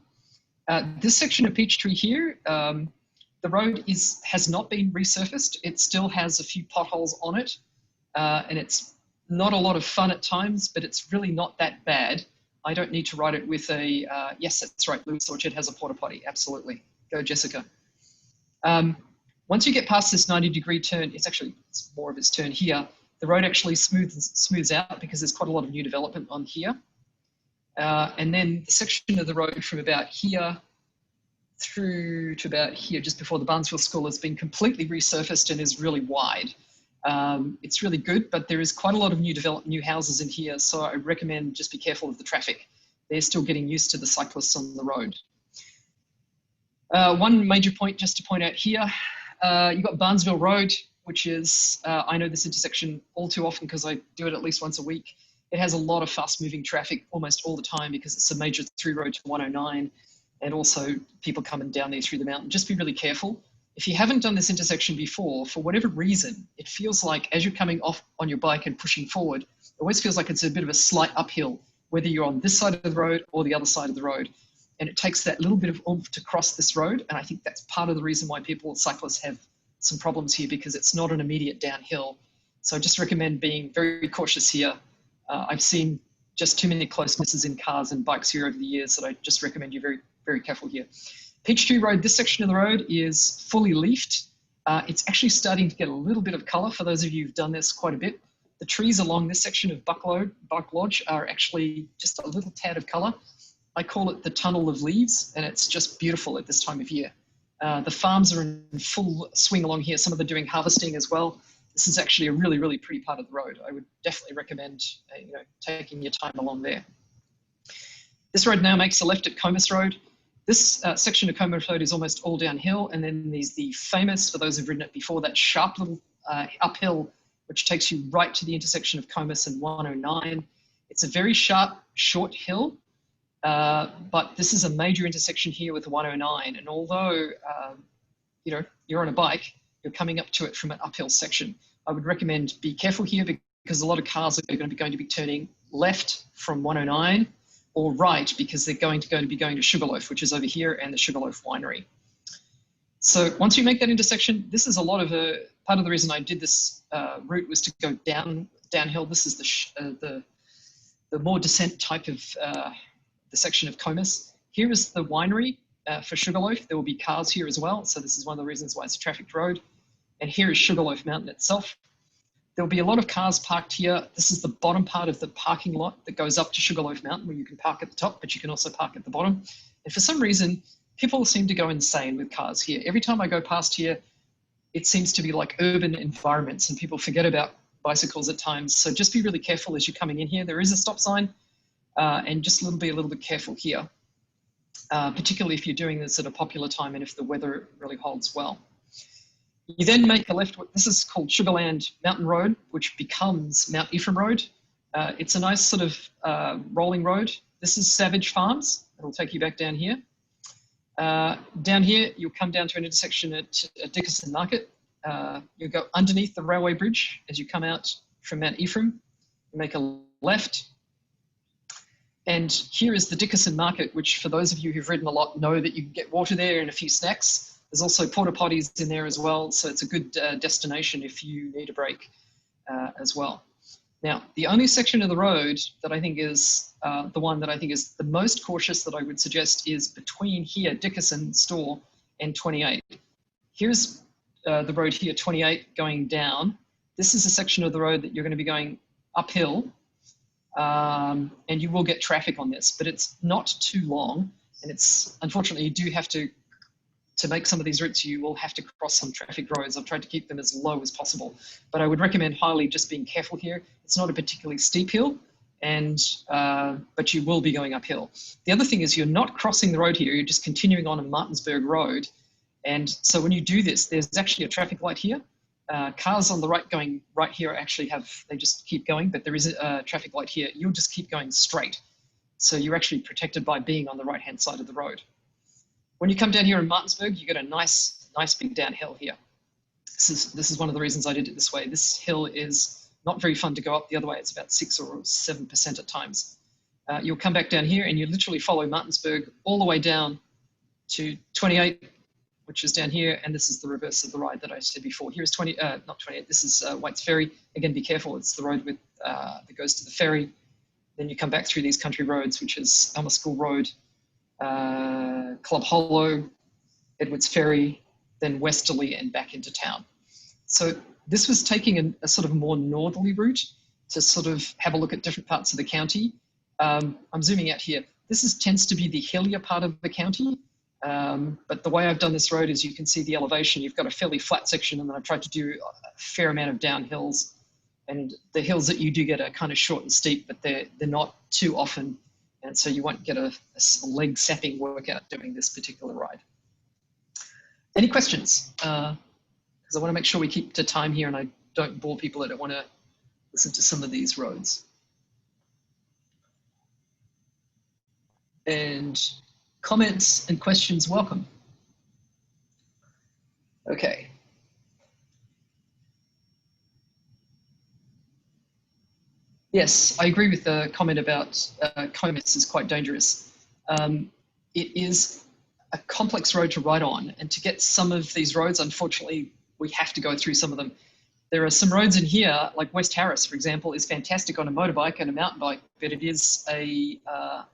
S5: This section of Peachtree here, the road has not been resurfaced. It still has a few potholes on it, and it's not a lot of fun at times, but it's really not that bad. I don't need to ride it with a, yes, that's right, Lewis Orchard has a porta potty, absolutely. Go Jessica. Once you get past this 90-degree turn, it's more of its turn here, the road actually smooths out because there's quite a lot of new development on here. And then the section of the road from about here through to about here, just before the Barnesville School, has been completely resurfaced and is really wide. It's really good, but there is quite a lot of new houses in here, so I recommend just be careful of the traffic. They're still getting used to the cyclists on the road. One major point just to point out here, you've got Barnesville Road, which is, I know this intersection all too often because I do it at least once a week. It has a lot of fast-moving traffic almost all the time because it's a major through road to 109, and also people coming down there through the mountain. Just be really careful. If you haven't done this intersection before, for whatever reason, it feels like as you're coming off on your bike and pushing forward, it always feels like it's a bit of a slight uphill, whether you're on this side of the road or the other side of the road. And it takes that little bit of oomph to cross this road. And I think that's part of the reason why cyclists have some problems here, because it's not an immediate downhill. So I just recommend being very cautious here. I've seen just too many close misses in cars and bikes here over the years that I just recommend you very, very careful here. Peachtree Road, this section of the road is fully leafed. It's actually starting to get a little bit of colour for those of you who've done this quite a bit. The trees along this section of Buck Lodge are actually just a little tad of colour. I call it the tunnel of leaves, and it's just beautiful at this time of year. The farms are in full swing along here. Some of them are doing harvesting as well. This is actually a really, really pretty part of the road. I would definitely recommend taking your time along there. This road now makes a left at Comus Road. This section of Comus Road is almost all downhill, and then there's the famous, for those who've ridden it before, that sharp little uphill which takes you right to the intersection of Comus and 109. It's a very sharp, short hill, but this is a major intersection here with 109, and although you're on a bike, you're coming up to it from an uphill section. I would recommend be careful here because a lot of cars are going to be turning left from 109 or right because they're going to be going to Sugarloaf, which is over here, and the Sugarloaf Winery. So once you make that intersection, this is a lot of part of the reason I did this route was to go downhill. This is the more descent type of the section of Comus. Here is the winery for Sugarloaf. There will be cars here as well, so this is one of the reasons why it's a trafficked road. And here is Sugarloaf Mountain itself. There'll be a lot of cars parked here. This is the bottom part of the parking lot that goes up to Sugarloaf Mountain, where you can park at the top, but you can also park at the bottom. And for some reason, people seem to go insane with cars here. Every time I go past here, it seems to be like urban environments, and people forget about bicycles at times. So just be really careful as you're coming in here. There is a stop sign, and just be a little bit careful here, particularly if you're doing this at a popular time and if the weather really holds well. You then make a left. This is called Sugarland Mountain Road, which becomes Mount Ephraim Road. It's a nice sort of rolling road. This is Savage Farms. It'll take you back down here. Down here, you'll come down to an intersection at Dickerson Market. You'll go underneath the railway bridge as you come out from Mount Ephraim. You make a left. And here is the Dickerson Market, which for those of you who've ridden a lot know that you can get water there and a few snacks. There's also porta potties in there as well, so it's a good destination if you need a break as well. Now, the only section of the road that I think is the one that I think is the most cautious that I would suggest is between here, Dickerson store, and 28. Here's the road here, 28, going down. This is a section of the road that you're going to be going uphill, and you will get traffic on this, but it's not too long. And it's, unfortunately, you do have to make some of these routes, you will have to cross some traffic roads. I've tried to keep them as low as possible, but I would recommend highly just being careful here. It's not a particularly steep hill, and but you will be going uphill. The other thing is you're not crossing the road here, you're just continuing on a Martinsburg road. And so when you do this, there's actually a traffic light here. Cars on the right going right here actually they just keep going, but there is a traffic light here. You'll just keep going straight. So you're actually protected by being on the right-hand side of the road. When you come down here in Martinsburg, you get a nice big downhill here. This is one of the reasons I did it this way. This hill is not very fun to go up the other way. It's about 6 or 7% at times. You'll come back down here and you literally follow Martinsburg all the way down to 28, which is down here, and this is the reverse of the ride that I said before. Here's not 28, this is White's Ferry. Again, be careful, it's the road with, that goes to the ferry. Then you come back through these country roads, which is Elmer School Road, Club Hollow, Edwards Ferry, then westerly and back into town. So this was taking a sort of more northerly route to sort of have a look at different parts of the county. I'm zooming out here. This tends to be the hillier part of the county. But the way I've done this road is you can see the elevation. You've got a fairly flat section, and then I've tried to do a fair amount of downhills. And the hills that you do get are kind of short and steep, but they're not too often. And so you won't get a leg sapping workout doing this particular ride. Any questions? Because I want to make sure we keep to time here and I don't bore people that don't want to listen to some of these roads. And comments and questions welcome. Okay. Yes, I agree with the comment about Comus is quite dangerous. It is a complex road to ride on, and to get some of these roads, unfortunately, we have to go through some of them. There are some roads in here, like West Harris, for example, is fantastic on a motorbike and a mountain bike, but it is a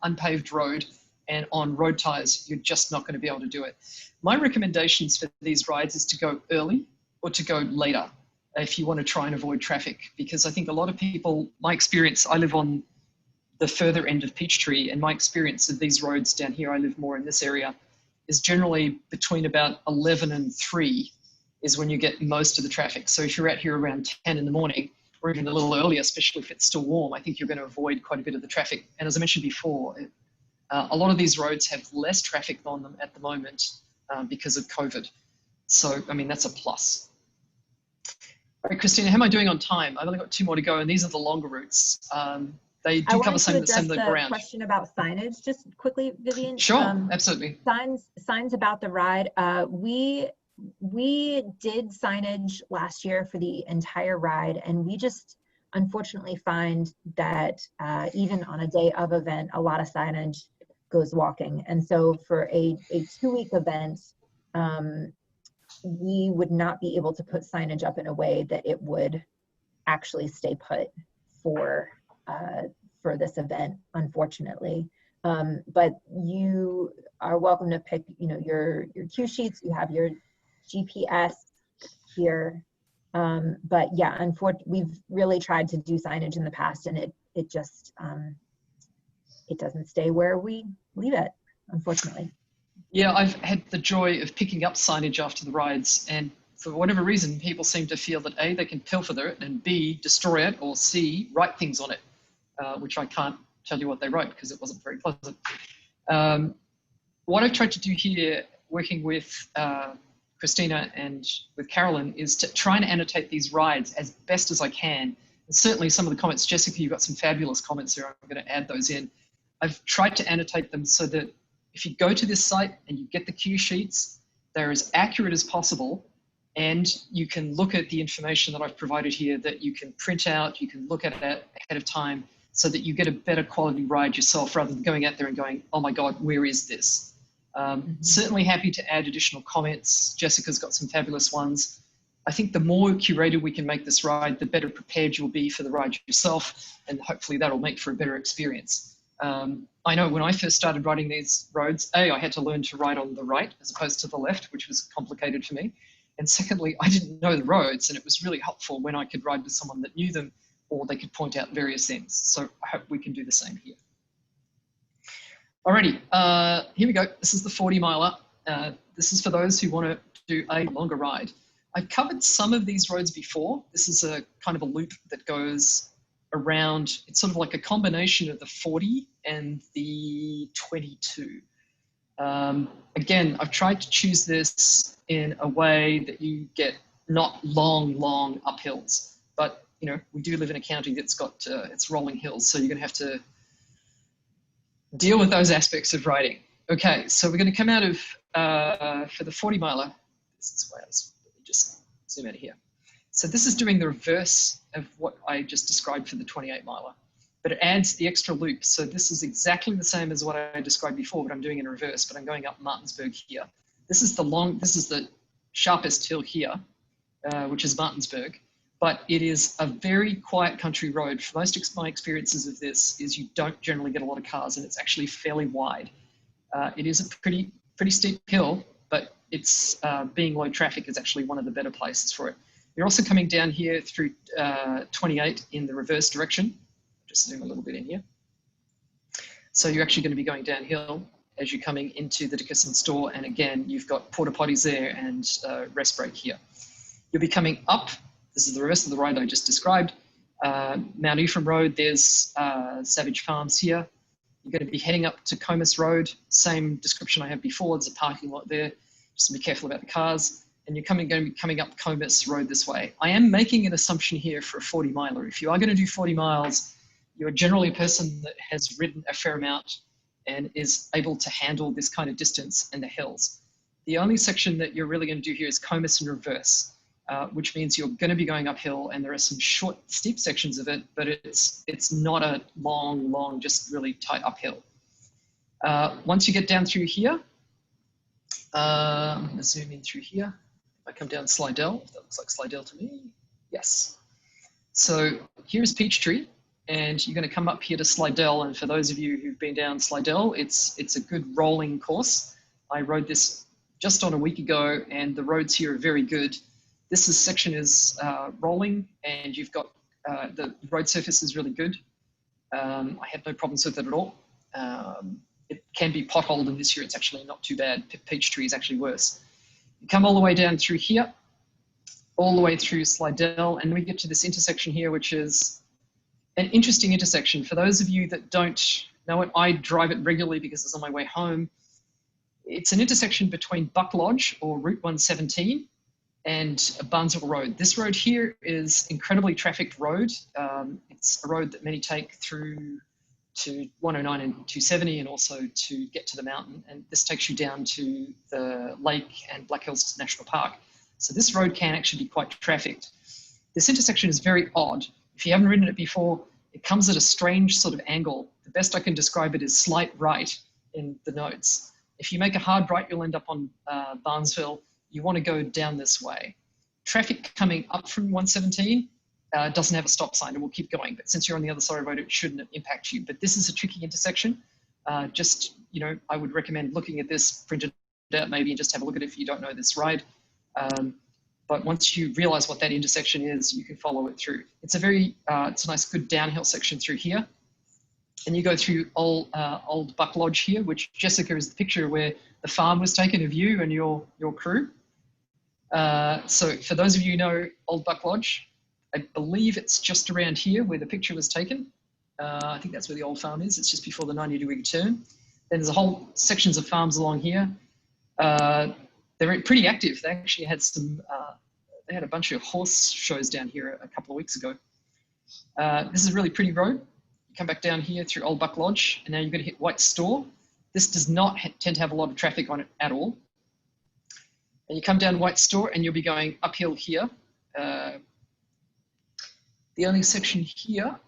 S5: unpaved road, and on road tires, you're just not going to be able to do it. My recommendations for these rides is to go early or to go later if you want to try and avoid traffic, because I think a lot of people, my experience, I live on the further end of Peachtree, and my experience of these roads down here, I live more in this area, is generally between about 11 and 3 is when you get most of the traffic. So if you're out here around 10 in the morning, or even a little earlier, especially if it's still warm, I think you're going to avoid quite a bit of the traffic. And as I mentioned before, a lot of these roads have less traffic on them at the moment because of COVID. So, I mean, that's a plus. All right, Christina, how am I doing on time? I've only got 2 more to go, and these are the longer routes. They do cover some of the ground.
S1: Question about signage, just quickly, Vivian.
S5: Sure, absolutely.
S1: Signs about the ride. We did signage last year for the entire ride, and we just unfortunately find that even on a day of event, a lot of signage goes walking. And so for a 2-week event, we would not be able to put signage up in a way that it would actually stay put for this event, unfortunately. But you are welcome to pick, your cue sheets. You have your GPS here. But yeah, we've really tried to do signage in the past, and it just it doesn't stay where we leave it, unfortunately.
S5: Yeah, I've had the joy of picking up signage after the rides, and for whatever reason, people seem to feel that A, they can pilfer it, and B, destroy it, or C, write things on it, which I can't tell you what they wrote because it wasn't very pleasant. What I've tried to do here, working with Christina and with Carolyn, is to try and annotate these rides as best as I can. And certainly some of the comments, Jessica, you've got some fabulous comments there. I'm going to add those in. I've tried to annotate them so that if you go to this site and you get the cue sheets, they're as accurate as possible, and you can look at the information that I've provided here that you can print out, you can look at it ahead of time so that you get a better quality ride yourself rather than going out there and going, oh my God, where is this? Certainly happy to add additional comments. Jessica's got some fabulous ones. I think the more curated we can make this ride, the better prepared you'll be for the ride yourself, and hopefully that'll make for a better experience. I know when I first started riding these roads, I had to learn to ride on the right as opposed to the left, which was complicated for me. And secondly, I didn't know the roads, and it was really helpful when I could ride with someone that knew them, or they could point out various things. So I hope we can do the same here. Alrighty, here we go. This is the 40 miler. This is for those who want to do a longer ride. I've covered some of these roads before. This is a kind of a loop that goes around. It's sort of like a combination of the 40 and the 22. Again, I've tried to choose this in a way that you get not long uphills, but you know, we do live in a county that's got it's rolling hills, so you're going to have to deal with those aspects of riding. Okay, so we're going to come out of for the 40 miler. This is Wales. Let me just zoom out of here. So this is doing the reverse of what I just described for the 28 miler, but it adds the extra loop. So this is exactly the same as what I described before, but I'm doing it in reverse, but I'm going up Martinsburg here. This is the sharpest hill here, which is Martinsburg, but it is a very quiet country road. For most of my experiences of this is you don't generally get a lot of cars, and it's actually fairly wide. It is a pretty steep hill, but it's being low traffic is actually one of the better places for it. You're also coming down here through 28 in the reverse direction. Just zoom a little bit in here. So you're actually going to be going downhill as you're coming into the Dickerson store, and again, you've got porta potties there and rest break here. You'll be coming up. This is the reverse of the road I just described. Mount Ephraim Road, there's Savage Farms here. You're going to be heading up to Comus Road, same description I had before. There's a parking lot there. Just be careful about the cars. And you're going to be coming up Comus Road this way. I am making an assumption here for a 40 miler. If you are going to do 40 miles, you're generally a person that has ridden a fair amount and is able to handle this kind of distance and the hills. The only section that you're really going to do here is Comus in reverse, which means you're going to be going uphill, and there are some short, steep sections of it, but it's not a long, just really tight uphill. Once you get down through here, I'm going to zoom in through here. If I come down Slidell, that looks like Slidell to me. Yes. So here's Peachtree, and you're going to come up here to Slidell. And for those of you who've been down Slidell, it's a good rolling course. I rode this just on a week ago, and the roads here are very good. This section is rolling, and you've got the road surface is really good. I had no problems with it at all. It can be potholed, and this year it's actually not too bad. Peachtree is actually worse. You come all the way down through here, all the way through Slidell, and we get to this intersection here, which is an interesting intersection. For those of you that don't know it, I drive it regularly because it's on my way home. It's an intersection between Buck Lodge, or Route 117, and Barnesville Road. This road here is incredibly trafficked road. It's a road that many take through to 109 and 270, and also to get to the mountain. And this takes you down to the lake and Black Hills National Park. So this road can actually be quite trafficked. This intersection is very odd. If you haven't ridden it before, it comes at a strange sort of angle. The best I can describe it is slight right in the notes. If you make a hard right, you'll end up on Barnesville. You want to go down this way. Traffic coming up from 117 doesn't have a stop sign, and will keep going. But since you're on the other side of the road, it shouldn't impact you. But this is a tricky intersection. Just, you know, I would recommend looking at this, print it out maybe, and just have a look at it if you don't know this ride. But once you realize what that intersection is, you can follow it through. It's a very, it's a nice good downhill section through here. And you go through old Buck Lodge here, which Jessica is the picture where the farm was taken of you and your crew. So for those of you who know Old Buck Lodge, I believe it's just around here where the picture was taken. I think that's where the old farm is. It's just before the 90-degree turn. Then there's a whole sections of farms along here. They're pretty active. They actually had some, they had a bunch of horse shows down here a couple of weeks ago. This is a really pretty road. You come back down here through Old Buck Lodge, and now you're going to hit White Store. This does not tend to have a lot of traffic on it at all. And you come down White Store, and you'll be going uphill here. The only section here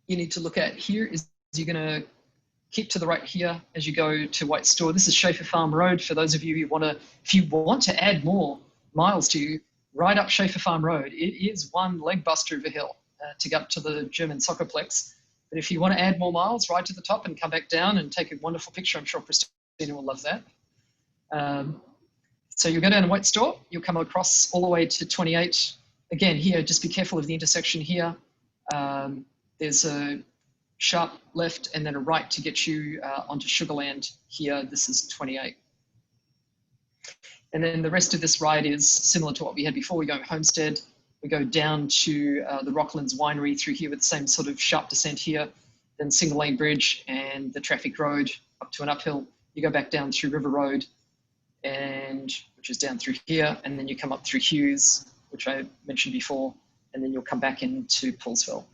S5: you need to look at here is you're going to keep to the right here as you go to White Store. This is Schaefer Farm Road. For those of you who want to, if you want to add more miles to you, ride up Schaefer Farm Road. It is one leg buster of a hill to get up to the German soccerplex. But if you want to add more miles, ride to the top and come back down and take a wonderful picture. I'm sure Christina will love that. So you'll go down to White Store, you'll come across all the way to 28. Again, here, just be careful of the intersection here. There's a sharp left and then a right to get you onto Sugarland here. This is 28. And then the rest of this ride is similar to what we had before. We go Homestead, we go down to the Rocklands Winery through here with the same sort of sharp descent here, then single lane bridge and the traffic road up to an uphill. You go back down through River Road, and which is down through here, and then you come up through Hughes, which I mentioned before, and then you'll come back into Poolsville.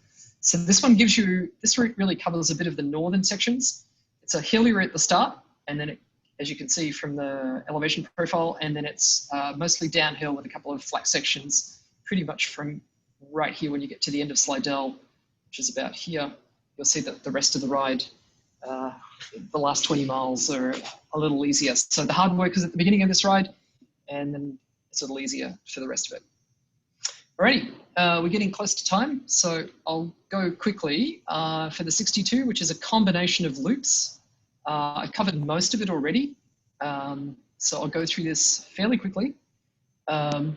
S5: So this one gives you, this route really covers a bit of the northern sections. It's a hilly route at the start, and then it, as you can see from the elevation profile, and then it's mostly downhill with a couple of flat sections, pretty much from right here when you get to the end of Slidell, which is about here. You'll see that the rest of the ride, the last 20 miles are a little easier. So the hard work is at the beginning of this ride, and then it's a little easier for the rest of it. Alrighty, we're getting close to time, so I'll go quickly for the 62, which is a combination of loops. I covered most of it already, so I'll go through this fairly quickly. I'll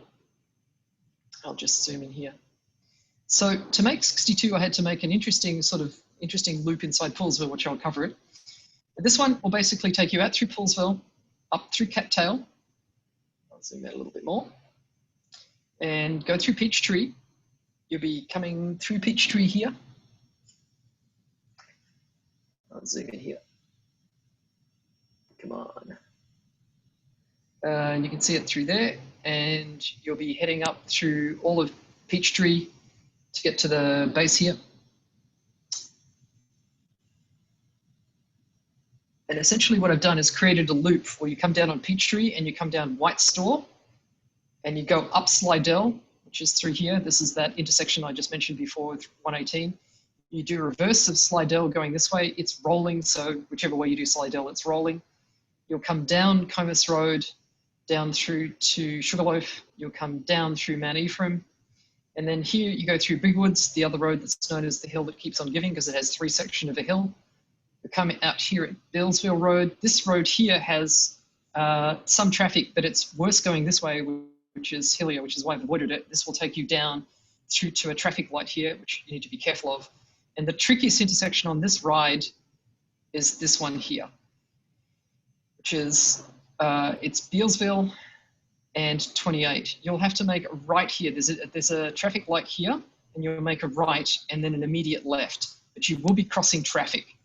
S5: just zoom in here. So to make 62, I had to make an interesting loop inside Poolsville, which I'll cover it. But this one will basically take you out through Poolsville, up through Cattail. I'll zoom out a little bit more. And go through Peachtree. You'll be coming through Peachtree here. I'll zoom in here. Come on. And you can see it through there. And you'll be heading up through all of Peachtree to get to the base here. And essentially what I've done is created a loop where you come down on Peachtree and you come down White Store and you go up Slidell, which is through here. This is that intersection I just mentioned before with 118. You do a reverse of Slidell going this way. It's rolling, so whichever way you do Slidell, it's rolling. You'll come down Comus Road, down through to Sugarloaf. You'll come down through Mount Ephraim. And then here you go through Big Woods, the other road that's known as the hill that keeps on giving because it has 3 sections of a hill. You come out here at Billsville Road. This road here has some traffic, but it's worse going this way, which is hillier, which is why I've avoided it. This will take you down through to a traffic light here, which you need to be careful of. And the trickiest intersection on this ride is this one here, which is, it's Bealsville and 28. You'll have to make a right here. There's a traffic light here, and you'll make a right and then an immediate left, but you will be crossing traffic.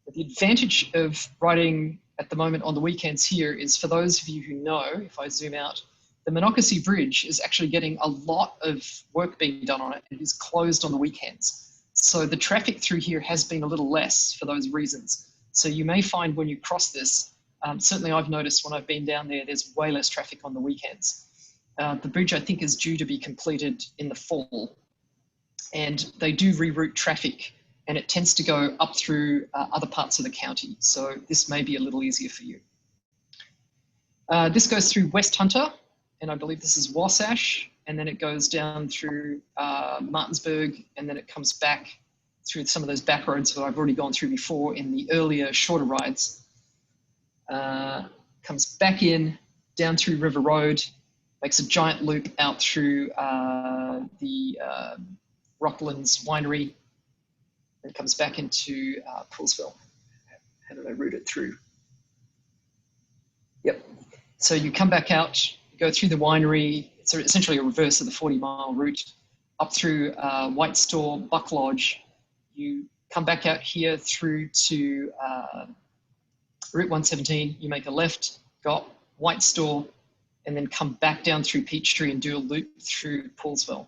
S5: But the advantage of riding at the moment on the weekends here is, for those of you who know, if I zoom out, the Monocacy Bridge is actually getting a lot of work being done on it. It is closed on the weekends. So the traffic through here has been a little less for those reasons. So you may find when you cross this, certainly I've noticed when I've been down there, there's way less traffic on the weekends. The bridge, I think, is due to be completed in the fall, and they do reroute traffic, and it tends to go up through other parts of the county. So this may be a little easier for you. This goes through West Hunter, and I believe this is Wasatch, and then it goes down through Martinsburg, and then it comes back through some of those back roads that I've already gone through before in the earlier, shorter rides. Comes back in, down through River Road, makes a giant loop out through the Rocklands Winery, and comes back into Poolsville. How did I route it through? Yep. So you come back out, go through the winery. It's essentially a reverse of the 40-mile route, up through White Store, Buck Lodge. You come back out here through to Route 117. You make a left, go up White Store, and then come back down through Peachtree and do a loop through Poolsville.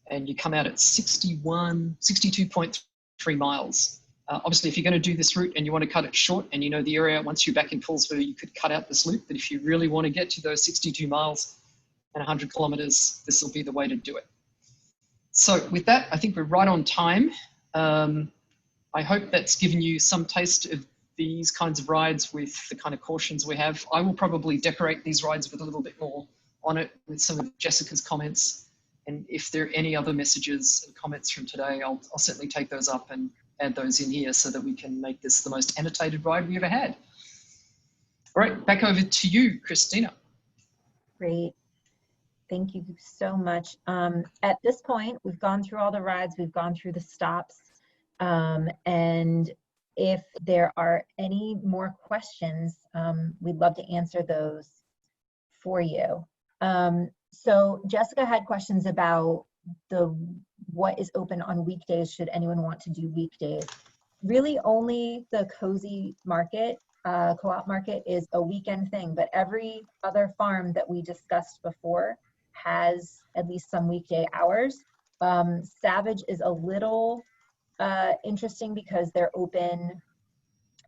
S5: And you come out at 62.3 miles. Obviously, if you're going to do this route and you want to cut it short and you know the area, once you're back in Poolsville, you could cut out this loop. But if you really want to get to those 62 miles and 100 kilometers, this will be the way to do it. So with that, I think we're right on time. I hope that's given you some taste of these kinds of rides with the kind of cautions we have. I will probably decorate these rides with a little bit more on it with some of Jessica's comments. And if there are any other messages and comments from today, I'll certainly take those up and add those in here so that we can make this the most annotated ride we ever had. All right, back over to you, Christina.
S1: Great. Thank you so much. At this point, we've gone through all the rides, we've gone through the stops. And if there are any more questions, we'd love to answer those for you. So Jessica had questions about what is open on weekdays, should anyone want to do weekdays. Really only the Cozzi market, co-op market, is a weekend thing, but every other farm that we discussed before has at least some weekday hours. Savage is a little interesting because they're open.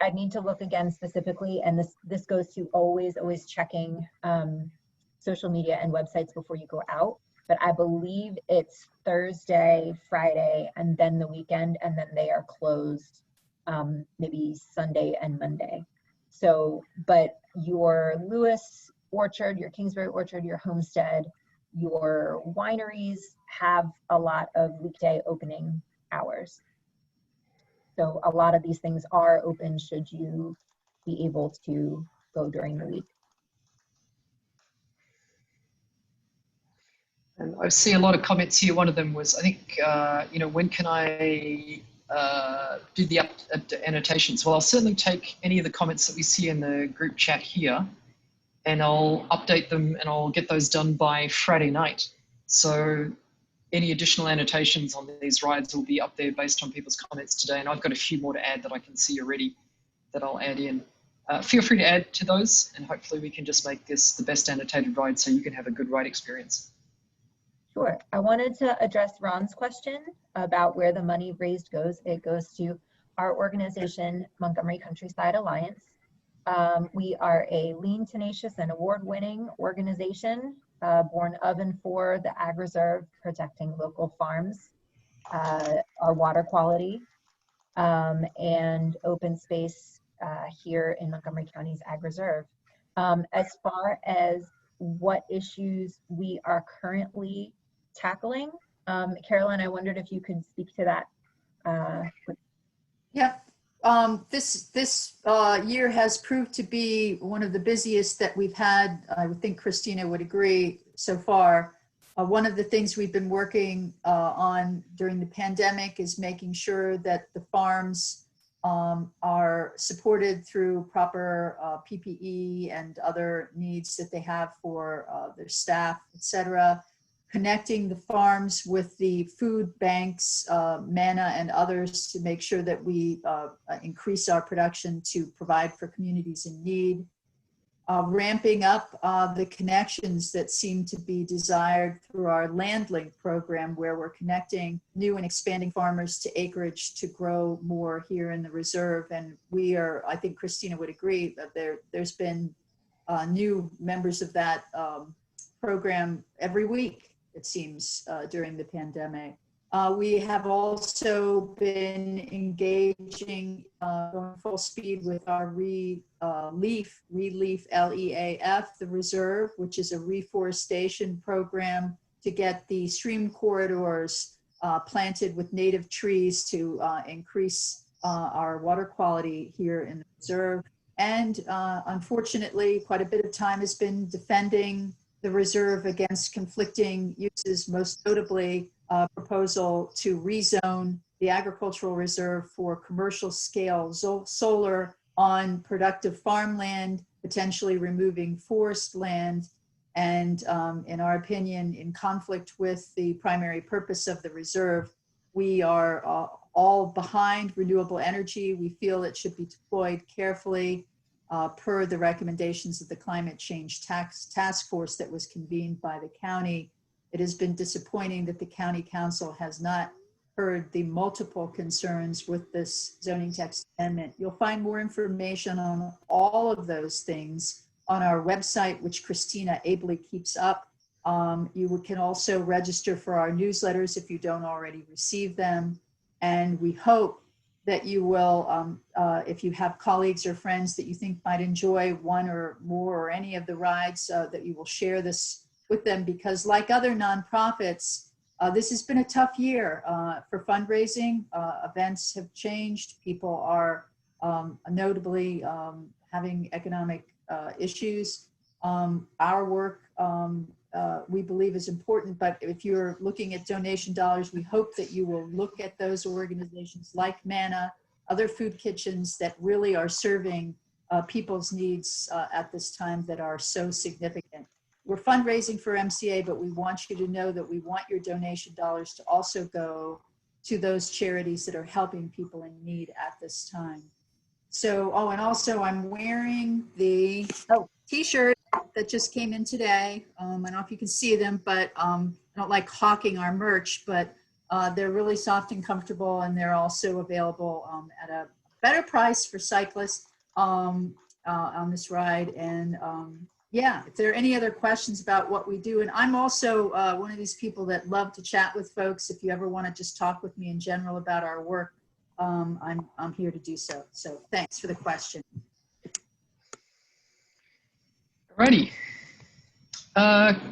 S1: I need to look again specifically, and this goes to always checking social media and websites before you go out. But I believe it's Thursday, Friday, and then the weekend, and then they are closed maybe Sunday and Monday. So, but your Lewis Orchard, your Kingsbury Orchard, your Homestead, your wineries have a lot of weekday opening hours. So a lot of these things are open should you be able to go during the week.
S5: And I see a lot of comments here. One of them was, I think, when can I do the annotations? Well, I'll certainly take any of the comments that we see in the group chat here, and I'll update them and I'll get those done by Friday night. So any additional annotations on these rides will be up there based on people's comments today. And I've got a few more to add that I can see already that I'll add in. Feel free to add to those, and hopefully we can just make this the best annotated ride so you can have a good ride experience.
S1: Sure. I wanted to address Ron's question about where the money raised goes. It goes to our organization, Montgomery Countryside Alliance. We are a lean, tenacious, and award-winning organization born of and for the Ag Reserve, protecting local farms, our water quality, and open space here in Montgomery County's Ag Reserve. As far as what issues we are currently tackling, Caroline, I wondered if you could speak to that.
S3: Yeah. This year has proved to be one of the busiest that we've had. I would think Christina would agree so far. One of the things we've been working on during the pandemic is making sure that the farms are supported through proper PPE and other needs that they have for their staff, et cetera. Connecting the farms with the food banks, Manna and others, to make sure that we increase our production to provide for communities in need. Ramping up the connections that seem to be desired through our Land Link program, where we're connecting new and expanding farmers to acreage to grow more here in the reserve. And we are, I think Christina would agree, that there's been new members of that program every week, it seems, during the pandemic. We have also been engaging, going full speed with our RELEAF, L-E-A-F, the reserve, which is a reforestation program to get the stream corridors planted with native trees to increase our water quality here in the reserve. And unfortunately, quite a bit of time has been defending the reserve against conflicting uses, most notably proposal to rezone the agricultural reserve for commercial scale solar on productive farmland, potentially removing forest land, and in our opinion, in conflict with the primary purpose of the reserve. We are all behind renewable energy. We feel it should be deployed carefully per the recommendations of the Climate Change Task Force that was convened by the county. It has been disappointing that the county council has not heard the multiple concerns with this zoning text amendment. You'll find more information on all of those things on our website, which Christina ably keeps up. You can also register for our newsletters if you don't already receive them. And we hope that you will, if you have colleagues or friends that you think might enjoy one or more or any of the rides, that you will share this with them, because like other nonprofits, this has been a tough year for fundraising. Events have changed. People are notably having economic issues. Our work, we believe is important, but if you're looking at donation dollars, we hope that you will look at those organizations like MANA, other food kitchens that really are serving people's needs at this time that are so significant. We're fundraising for MCA, but we want you to know that we want your donation dollars to also go to those charities that are helping people in need at this time. So, oh, and also I'm wearing the t-shirt that just came in today. I don't know if you can see them, but I don't like hawking our merch, but they're really soft and comfortable, and they're also available at a better price for cyclists on this ride. And yeah, if there are any other questions about what we do, and I'm also one of these people that love to chat with folks. If you ever want to just talk with me in general about our work, I'm here to do so. So thanks for the question.
S5: Alrighty.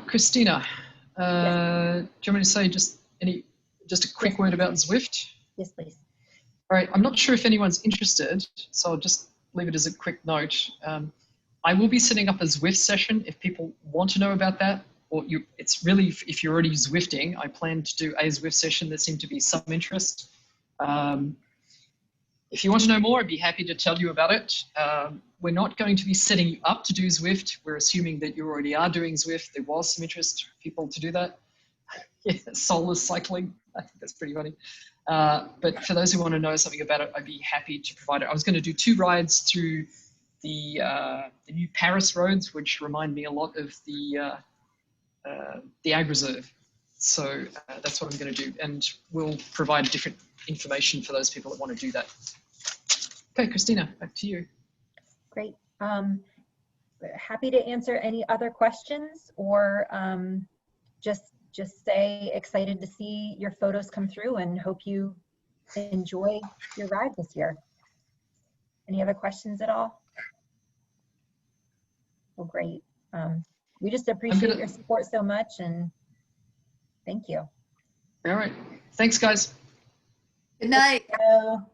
S5: Christina, do you want me to say just a quick word about Zwift?
S1: Yes, please.
S5: All right, I'm not sure if anyone's interested, so I'll just leave it as a quick note. I will be setting up a Zwift session if people want to know about that, or it's really, if you're already Zwifting, I plan to do a Zwift session. There seemed to be some interest. If you want to know more, I'd be happy to tell you about it. We're not going to be setting you up to do Zwift. We're assuming that you already are doing Zwift. There was some interest for people to do that. Yeah, solar cycling, I think that's pretty funny. But for those who want to know something about it, I'd be happy to provide it. I was going to do 2 rides through the new Paris roads, which remind me a lot of the Ag Reserve. So that's what I'm going to do, and we'll provide different information for those people that want to do that. Okay, Christina, back to you.
S1: Great. Happy to answer any other questions, or just say excited to see your photos come through and hope you enjoy your ride this year. Any other questions at all? Well, great. We just appreciate your support so much, and thank you.
S5: All right. Thanks, guys.
S3: Good night.
S1: Hello.